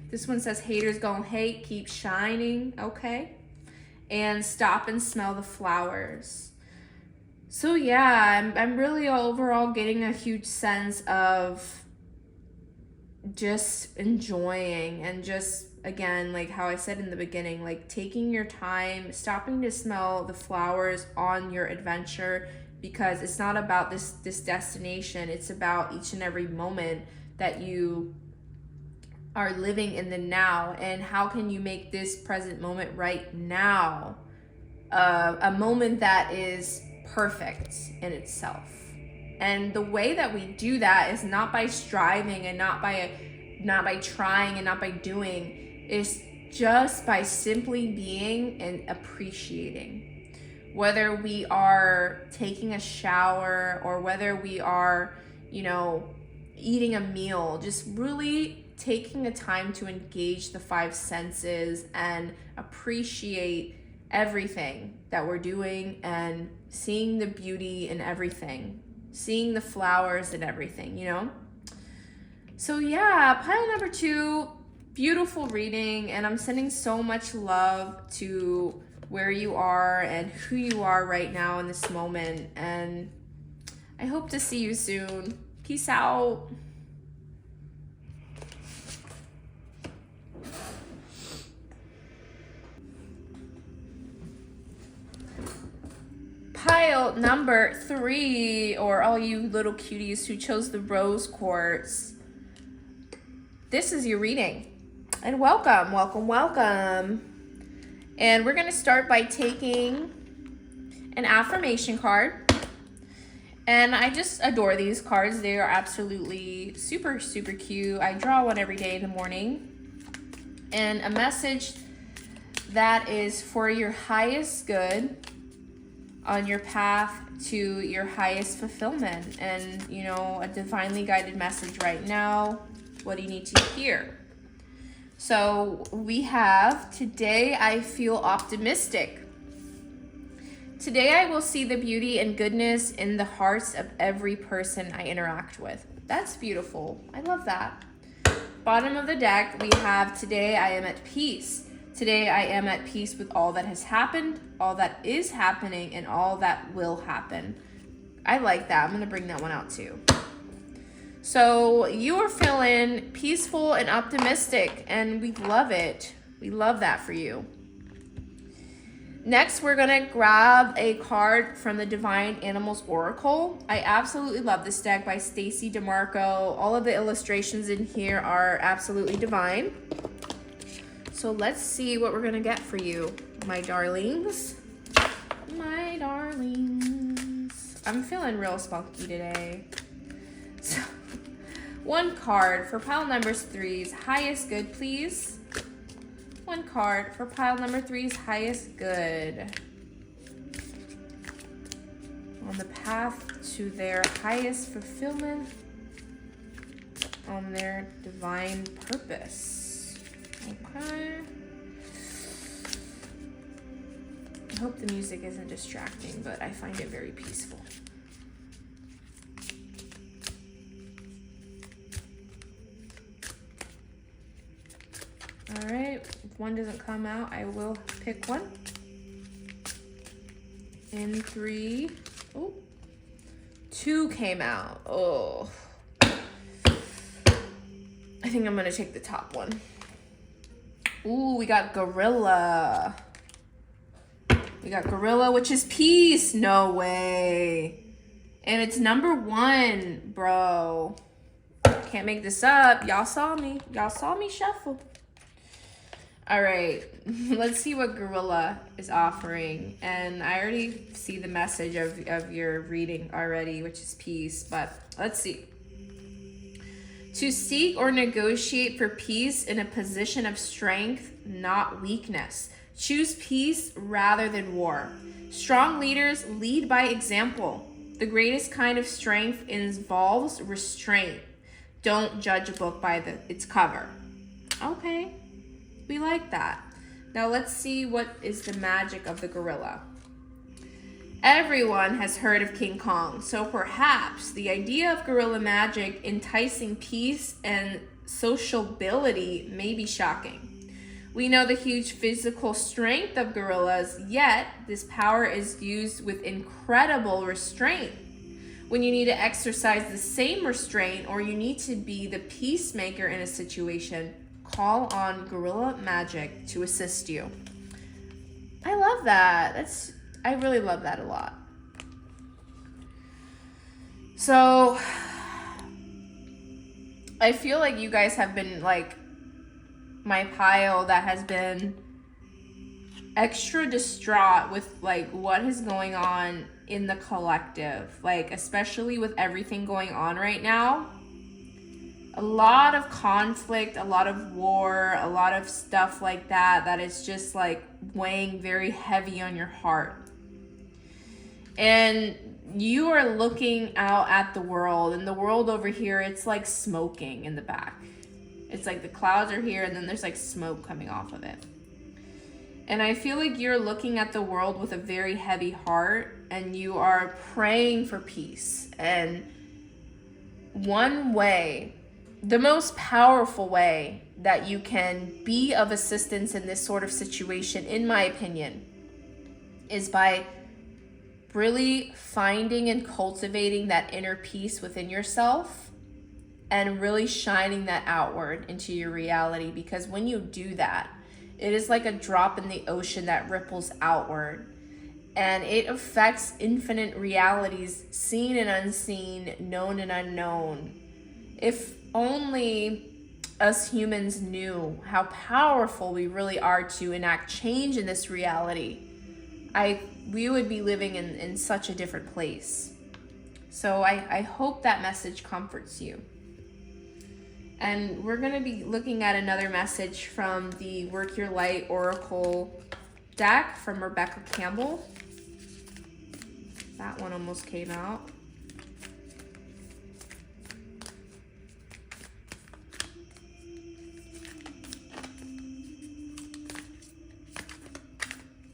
This one says haters gonna hate, keep shining. Okay. And stop and smell the flowers. So yeah, I'm really overall getting a huge sense of just enjoying and just, again, like how I said in the beginning, like taking your time, stopping to smell the flowers on your adventure, because it's not about this destination. It's about each and every moment that you are living in the now, and how can you make this present moment right now a moment that is perfect in itself. And the way that we do that is not by striving and not by trying and not by doing. It's just by simply being and appreciating. Whether we are taking a shower or whether we are, eating a meal, just really taking the time to engage the 5 senses and appreciate everything that we're doing and seeing the beauty in everything, seeing the flowers in everything, So yeah, pile number 2, beautiful reading, and I'm sending so much love to where you are and who you are right now in this moment, and I hope to see you soon. Peace out. Pile number 3, or all you little cuties who chose the rose quartz, this is your reading. And welcome. And we're going to start by taking an affirmation card. And I just adore these cards. They are absolutely super, super cute. I draw one every day in the morning. And a message that is for your highest good on your path to your highest fulfillment, and a divinely guided message right now. What do you need to hear? So we have, today I feel optimistic. Today I will see the beauty and goodness in the hearts of every person I interact with. That's beautiful. I love that. Bottom of the deck, we have, today I am at peace. Today I am at peace with all that has happened, all that is happening, and all that will happen. I like that. I'm going to bring that one out too. So you are feeling peaceful and optimistic, and we love it. We love that for you. Next, we're going to grab a card from the Divine Animals Oracle. I absolutely love this deck by Stacy DeMarco. All of the illustrations in here are absolutely divine. So let's see what we're going to get for you, my darlings. My darlings. I'm feeling real spunky today. So, one card for pile number 3's highest good, please. One card for pile number 3's highest good. On the path to their highest fulfillment, on their divine purpose. Okay. I hope the music isn't distracting, but I find it very peaceful. All right, if one doesn't come out, I will pick one. In 3, oh, 2 came out. Oh, I think I'm gonna take the top one. Ooh, we got gorilla. We got gorilla, which is peace. No way. And it's number 1, bro. Can't make this up. Y'all saw me. Y'all saw me shuffle. All right, let's see what gorilla is offering. And I already see the message of your reading already, which is peace. But let's see. To seek or negotiate for peace in a position of strength, not weakness. Choose peace rather than war. Strong leaders lead by example. The greatest kind of strength involves restraint. Don't judge a book by its cover. Okay, we like that. Now let's see what is the magic of the gorilla. Everyone has heard of King Kong, so perhaps the idea of gorilla magic enticing peace and sociability may be shocking. We know the huge physical strength of gorillas, yet this power is used with incredible restraint. When you need to exercise the same restraint or you need to be the peacemaker in a situation, call on gorilla magic to assist you. I love that. I really love that a lot. So I feel like you guys have been like my pile that has been extra distraught with like what is going on in the collective, like especially with everything going on right now. A lot of conflict, a lot of war, a lot of stuff like that is just like weighing very heavy on your heart. And you are looking out at the world, and the world over here, it's like smoking in the back. It's like the clouds are here and then there's like smoke coming off of it. And I feel like you're looking at the world with a very heavy heart and you are praying for peace. And one way, the most powerful way that you can be of assistance in this sort of situation, in my opinion, is by really finding and cultivating that inner peace within yourself and really shining that outward into your reality. Because when you do that, it is like a drop in the ocean that ripples outward, and it affects infinite realities, seen and unseen, known and unknown. If only us humans knew how powerful we really are to enact change in this reality, we would be living in such a different place. So I hope that message comforts you. And we're going to be looking at another message from the Work Your Light Oracle deck from Rebecca Campbell. That one almost came out.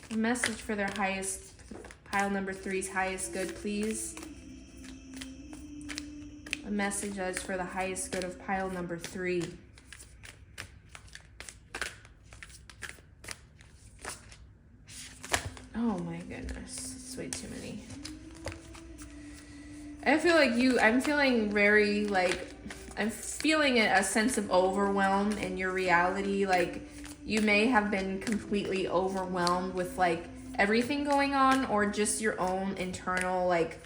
A message for their highest, pile number 3's highest good, please. A message that is for the highest good of pile number 3. Oh my goodness, it's way too many. I feel like I'm feeling very I'm feeling a sense of overwhelm in your reality. Like you may have been completely overwhelmed with like everything going on, or just your own internal, like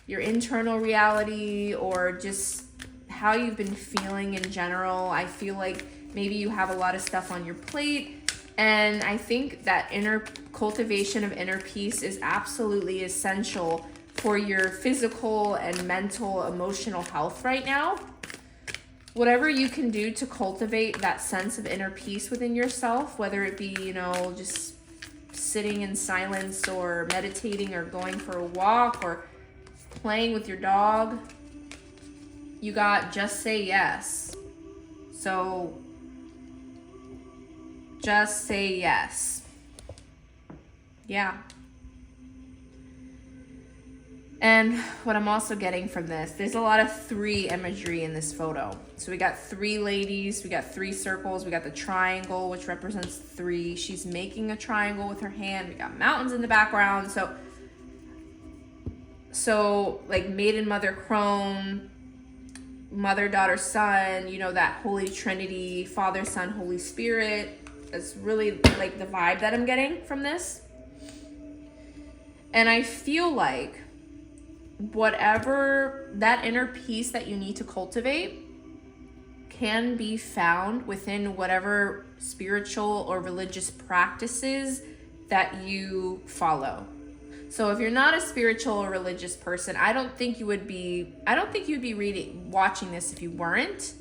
your internal reality, or just how you've been feeling in general. I feel like maybe you have a lot of stuff on your plate, and I think that inner cultivation of inner peace is absolutely essential for your physical and mental, emotional health right now. Whatever you can do to cultivate that sense of inner peace within yourself, whether it be, just sitting in silence or meditating or going for a walk or playing with your dog, you got just say yes. So just say yes. Yeah. And what I'm also getting from this, there's a lot of 3 imagery in this photo. So we got 3 ladies, we got 3 circles, we got the triangle, which represents 3. She's making a triangle with her hand. We got mountains in the background. So like maiden, mother, crone, mother, daughter, son, you know, that Holy Trinity, Father, Son, Holy Spirit. That's really like the vibe that I'm getting from this. And I feel like whatever that inner peace that you need to cultivate can be found within whatever spiritual or religious practices that you follow. So if you're not a spiritual or religious person, I don't think you'd be watching this if you weren't.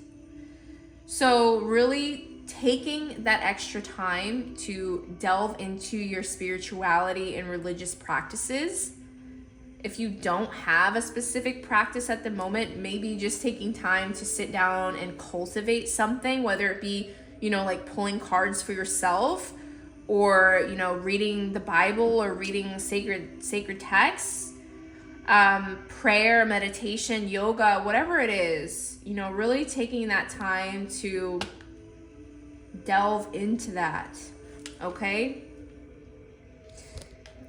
So really taking that extra time to delve into your spirituality and religious practices. If you don't have a specific practice at the moment, maybe just taking time to sit down and cultivate something, whether it be, you know, like pulling cards for yourself, or, you know, reading the Bible or reading sacred texts, prayer, meditation, yoga, whatever it is, you know, really taking that time to delve into that. Okay?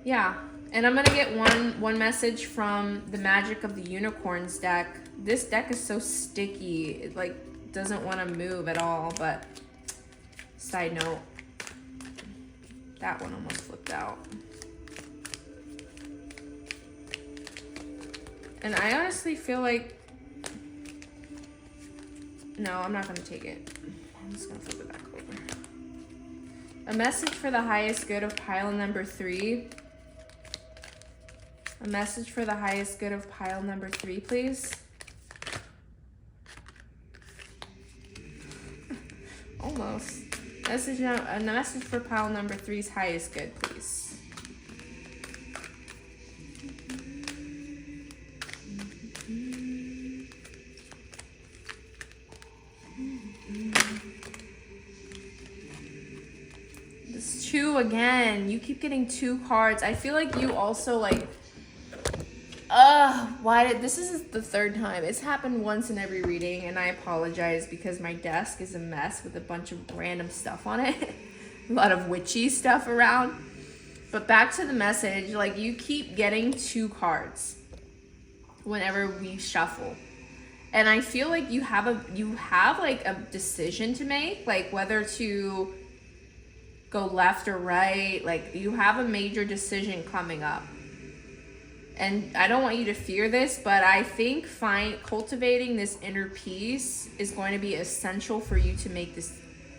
Yeah. And I'm gonna get one message from the Magick of the Unicorns deck. This deck is so sticky, it like doesn't want to move at all. But side note, that one almost flipped out. And I honestly feel like, no, I'm not gonna take it. I'm just gonna flip it back over. A message for the highest good of pile number 3. A message for the highest good of pile number 3, please. Almost. A message for pile number 3's highest good, please. This 2 again. You keep getting 2 cards. I feel like you also like, this is the 3rd time. It's happened once in every reading, and I apologize because my desk is a mess with a bunch of random stuff on it. A lot of witchy stuff around. But back to the message, like you keep getting 2 cards whenever we shuffle. And I feel like you have like a decision to make, like whether to go left or right. Like you have a major decision coming up. And I don't want you to fear this, but I think cultivating this inner peace is going to be essential for you to make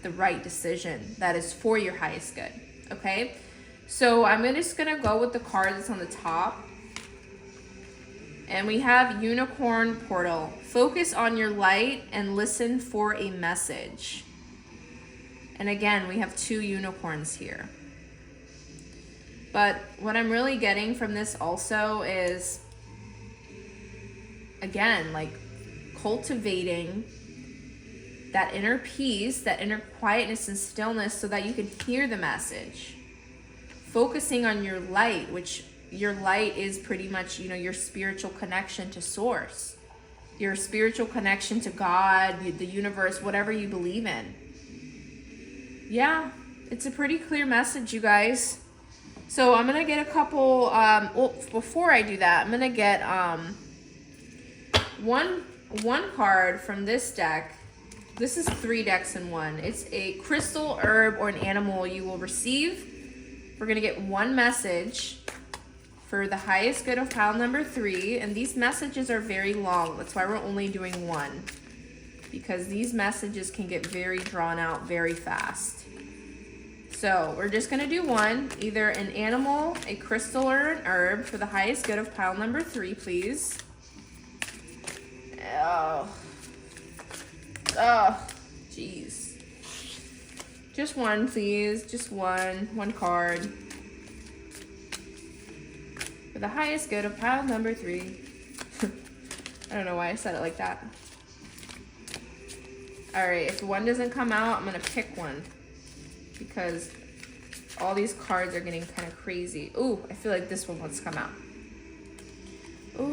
the right decision that is for your highest good. Okay? So I'm just going to go with the card that's on the top. And we have Unicorn Portal. Focus on your light and listen for a message. And again, we have 2 unicorns here. But what I'm really getting from this also is, again, like cultivating that inner peace, that inner quietness and stillness so that you can hear the message. Focusing on your light, which your light is pretty much, you know, your spiritual connection to source, your spiritual connection to God, the universe, whatever you believe in. Yeah, it's a pretty clear message, you guys. So I'm going to get a couple, before I do that, I'm going to get one card from this deck. This is 3 decks in 1. It's a crystal, herb, or an animal you will receive. We're going to get 1 message for the highest good of pile number 3. And these messages are very long. That's why we're only doing 1. Because these messages can get very drawn out very fast. So we're just going to do 1, either an animal, a crystal, or an herb for the highest good of pile number 3, please. Oh, jeez. Just 1, please. Just 1 card. For the highest good of pile number 3. I don't know why I said it like that. All right, if 1 doesn't come out, I'm going to pick 1. Because all these cards are getting kind of crazy. Ooh, I feel like this one wants to come out. Ooh,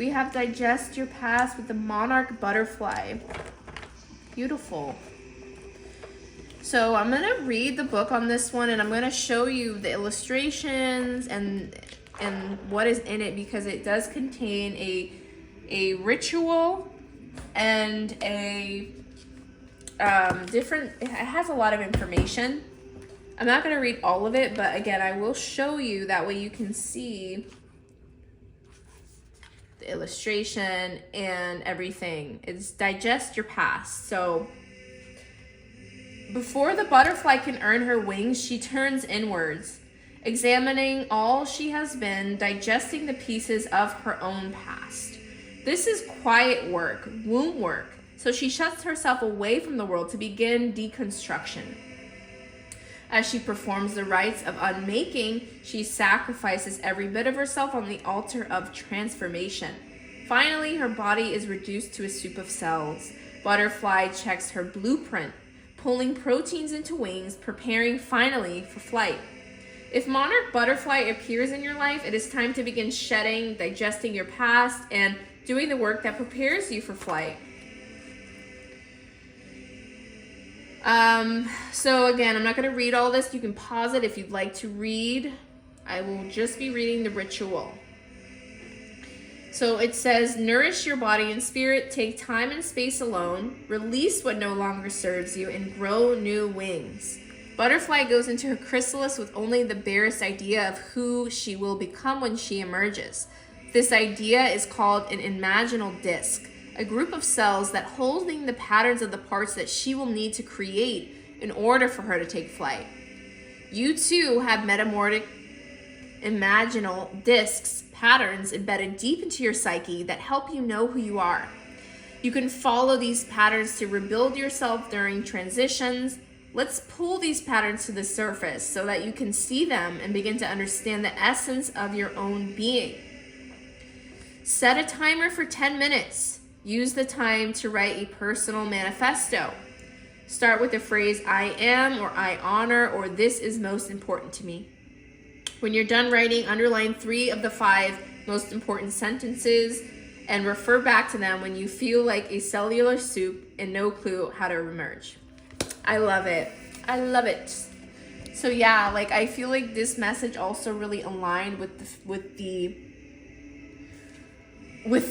We have digest your past with the monarch butterfly. Beautiful. So I'm going to read the book on this one, and I'm going to show you the illustrations and what is in it, because it does contain a ritual and a it has a lot of information. I'm not going to read all of it, but again, I will show you, that way you can see the illustration and everything. It's digest your past. So before the butterfly can earn her wings, she turns inwards, examining all she has been, digesting the pieces of her own past. This is quiet work, womb work. So she shuts herself away from the world to begin deconstruction. As she performs the rites of unmaking, she sacrifices every bit of herself on the altar of transformation. Finally, her body is reduced to a soup of cells. Butterfly checks her blueprint, pulling proteins into wings, preparing finally for flight. If monarch butterfly appears in your life, it is time to begin shedding, digesting your past, and doing the work that prepares you for flight. So again, I'm not going to read all this. You can pause it if you'd like to read. I will just be reading the ritual. So it says, nourish your body and spirit, take time and space alone, release what no longer serves you, and grow new wings. Butterfly goes into her chrysalis with only the barest idea of who she will become when she emerges. This idea is called an imaginal disc, a group of cells that holding the patterns of the parts that she will need to create in order for her to take flight. You too have metamorphic imaginal discs, patterns embedded deep into your psyche that help you know who you are. You can follow these patterns to rebuild yourself during transitions. Let's pull these patterns to the surface so that you can see them and begin to understand the essence of your own being. Set a timer for 10 minutes. Use the time to write a personal manifesto. Start with the phrase, I am, or I honor, or this is most important to me. When you're done writing, underline 3 of the 5 most important sentences and refer back to them when you feel like a cellular soup and no clue how to emerge. I love it. I love it. So yeah, like I feel like this message also really aligned with the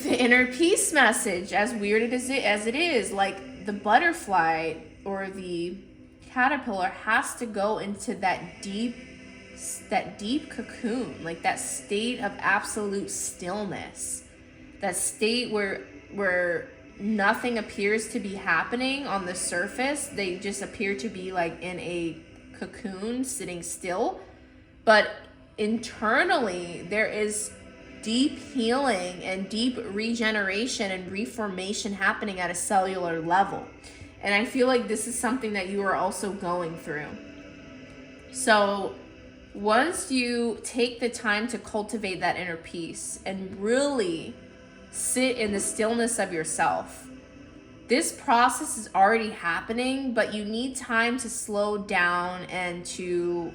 inner peace message, as weird as it is. Like the butterfly or the caterpillar has to go into that deep cocoon, like that state of absolute stillness, that state where nothing appears to be happening on the surface. They just appear to be like in a cocoon sitting still, but internally there is deep healing and deep regeneration and reformation happening at a cellular level. And I feel like this is something that you are also going through. So once you take the time to cultivate that inner peace and really sit in the stillness of yourself, this process is already happening, but you need time to slow down and to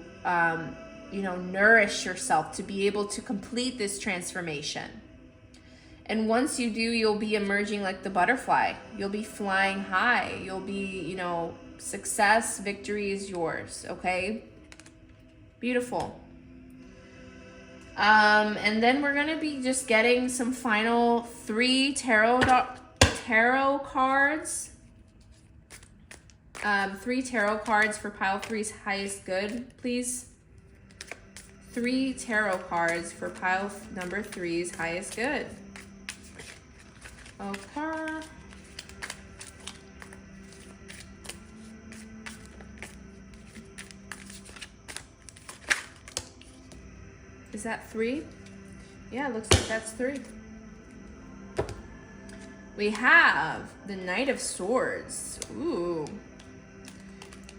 nourish yourself to be able to complete this transformation. And once you do, you'll be emerging like the butterfly. You'll be flying high. You'll be, success, victory is yours, okay? Beautiful. And then we're going to be just getting some final 3 tarot cards. 3 tarot cards for pile 3's highest good, please. 3 tarot cards for pile number 3's highest good. Okay. Is that 3? Yeah, it looks like that's 3. We have the Knight of Swords. Ooh.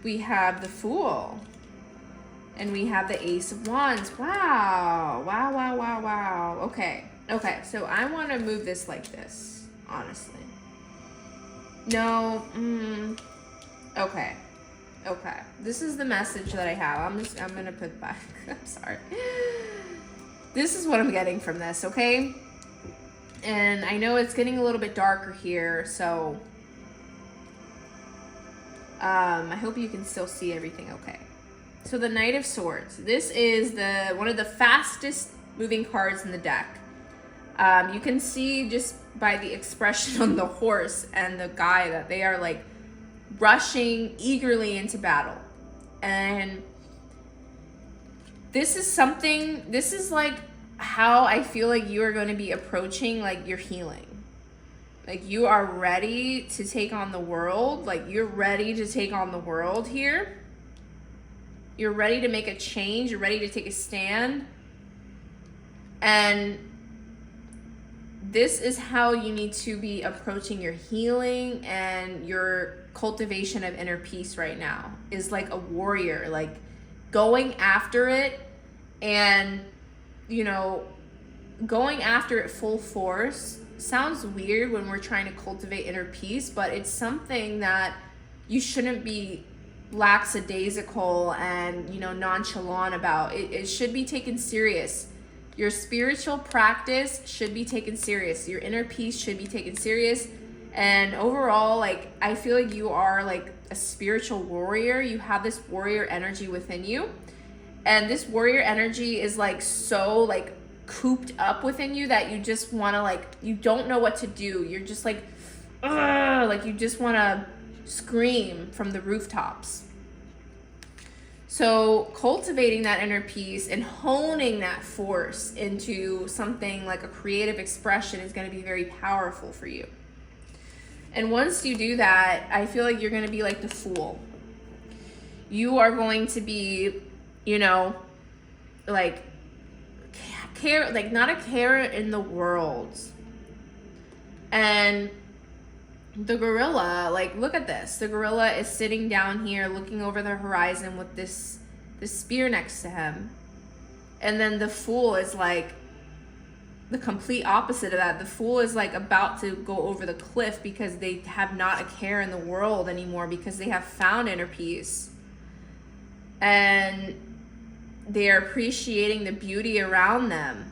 We have the Fool. And we have the Ace of Wands. Wow. Wow, wow, wow, wow. Okay. Okay, so I want to move this like this, honestly. No. Okay. Okay. This is the message that I have. I'm going to put back. I'm sorry. This is what I'm getting from this, okay? And I know it's getting a little bit darker here, so I hope you can still see everything okay. So the Knight of Swords. This is one of the fastest moving cards in the deck. You can see just by the expression on the horse and the guy that they are like rushing eagerly into battle. And this is like how I feel like you are going to be approaching like your healing. Like you are ready to take on the world. Like you're ready to take on the world here. You're ready to make a change. You're ready to take a stand. And this is how you need to be approaching your healing and your cultivation of inner peace right now, is like a warrior, like going after it and, you know, going after it full force. Sounds weird when we're trying to cultivate inner peace, but it's something that you shouldn't be lackadaisical and, you know, nonchalant about. It should be taken serious. Your spiritual practice should be taken serious. Your inner peace should be taken serious. And overall, like, I feel like you are like a spiritual warrior. You have this warrior energy within you. And this warrior energy is like so like cooped up within you that you just want to like, you don't know what to do. You're just like, ugh, like you just want to scream from the rooftops. So cultivating that inner peace and honing that force into something like a creative expression is going to be very powerful for you. And once you do that, I feel like you're going to be like the Fool. You are going to be, you know, like not a care in the world. And the gorilla, like, look at this. The gorilla is sitting down here looking over the horizon with this spear next to him. And then the Fool is like the complete opposite of that. The Fool is like about to go over the cliff because they have not a care in the world anymore, because they have found inner peace. And they are appreciating the beauty around them.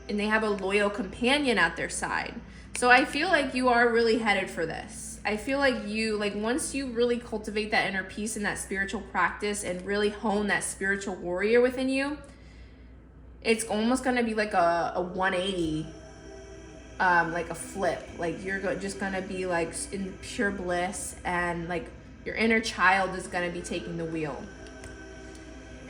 And they have a loyal companion at their side. So I feel like you are really headed for this. I feel like you, like once you really cultivate that inner peace and that spiritual practice and really hone that spiritual warrior within you, it's almost going to be like a 180, like a flip. Like you're just going to be like in pure bliss, and like your inner child is going to be taking the wheel.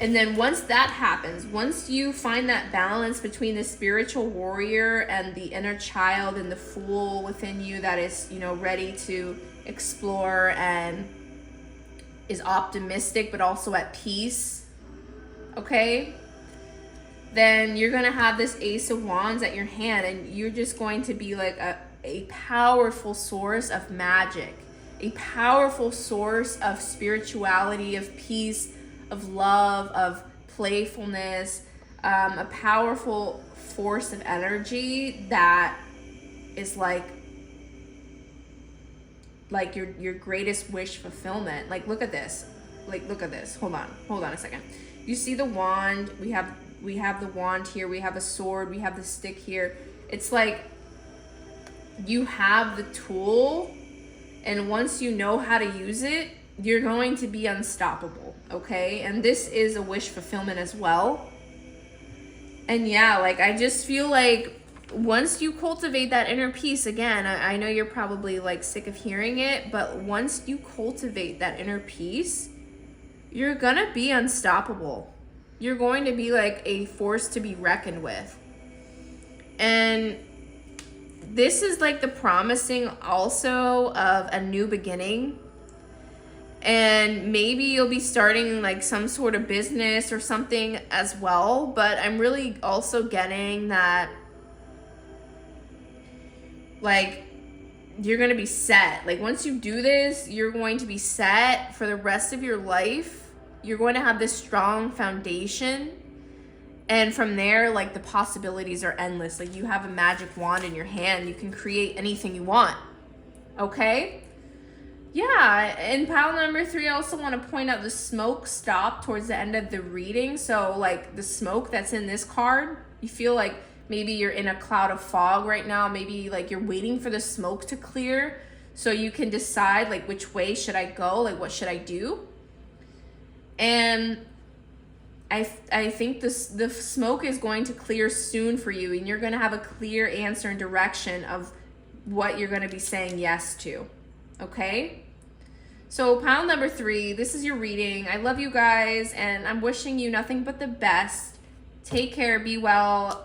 And then once that happens, once you find that balance between the spiritual warrior and the inner child and the Fool within you that is, you know, ready to explore and is optimistic but also at peace, okay? Then you're going to have this Ace of Wands at your hand, and you're just going to be like a powerful source of magic, a powerful source of spirituality, of peace, of love, of playfulness, a powerful force of energy that is like your greatest wish fulfillment. Like look at this. Like look at this. Hold on a second. You see the wand? We have the wand here, we have a sword, we have the stick here. It's like you have the tool, and once you know how to use it, you're going to be unstoppable, okay? And this is a wish fulfillment as well. And yeah, like I just feel like once you cultivate that inner peace, again, I know you're probably like sick of hearing it, but once you cultivate that inner peace, you're gonna be unstoppable. You're going to be like a force to be reckoned with. And this is like the promising also of a new beginning. And maybe you'll be starting like some sort of business or something as well. But I'm really also getting that like you're going to be set. Like once you do this, you're going to be set for the rest of your life. You're going to have this strong foundation. And from there, like the possibilities are endless. Like you have a magic wand in your hand. You can create anything you want. Okay? Yeah, in pile number 3, I also want to point out the smoke stopped towards the end of the reading. So like the smoke that's in this card, you feel like maybe you're in a cloud of fog right now. Maybe like you're waiting for the smoke to clear so you can decide like which way should I go, like what should I do. And I think the smoke is going to clear soon for you, and you're going to have a clear answer and direction of what you're going to be saying yes to. Okay? So pile number 3, this is your reading. I love you guys, and I'm wishing you nothing but the best. Take care, be well.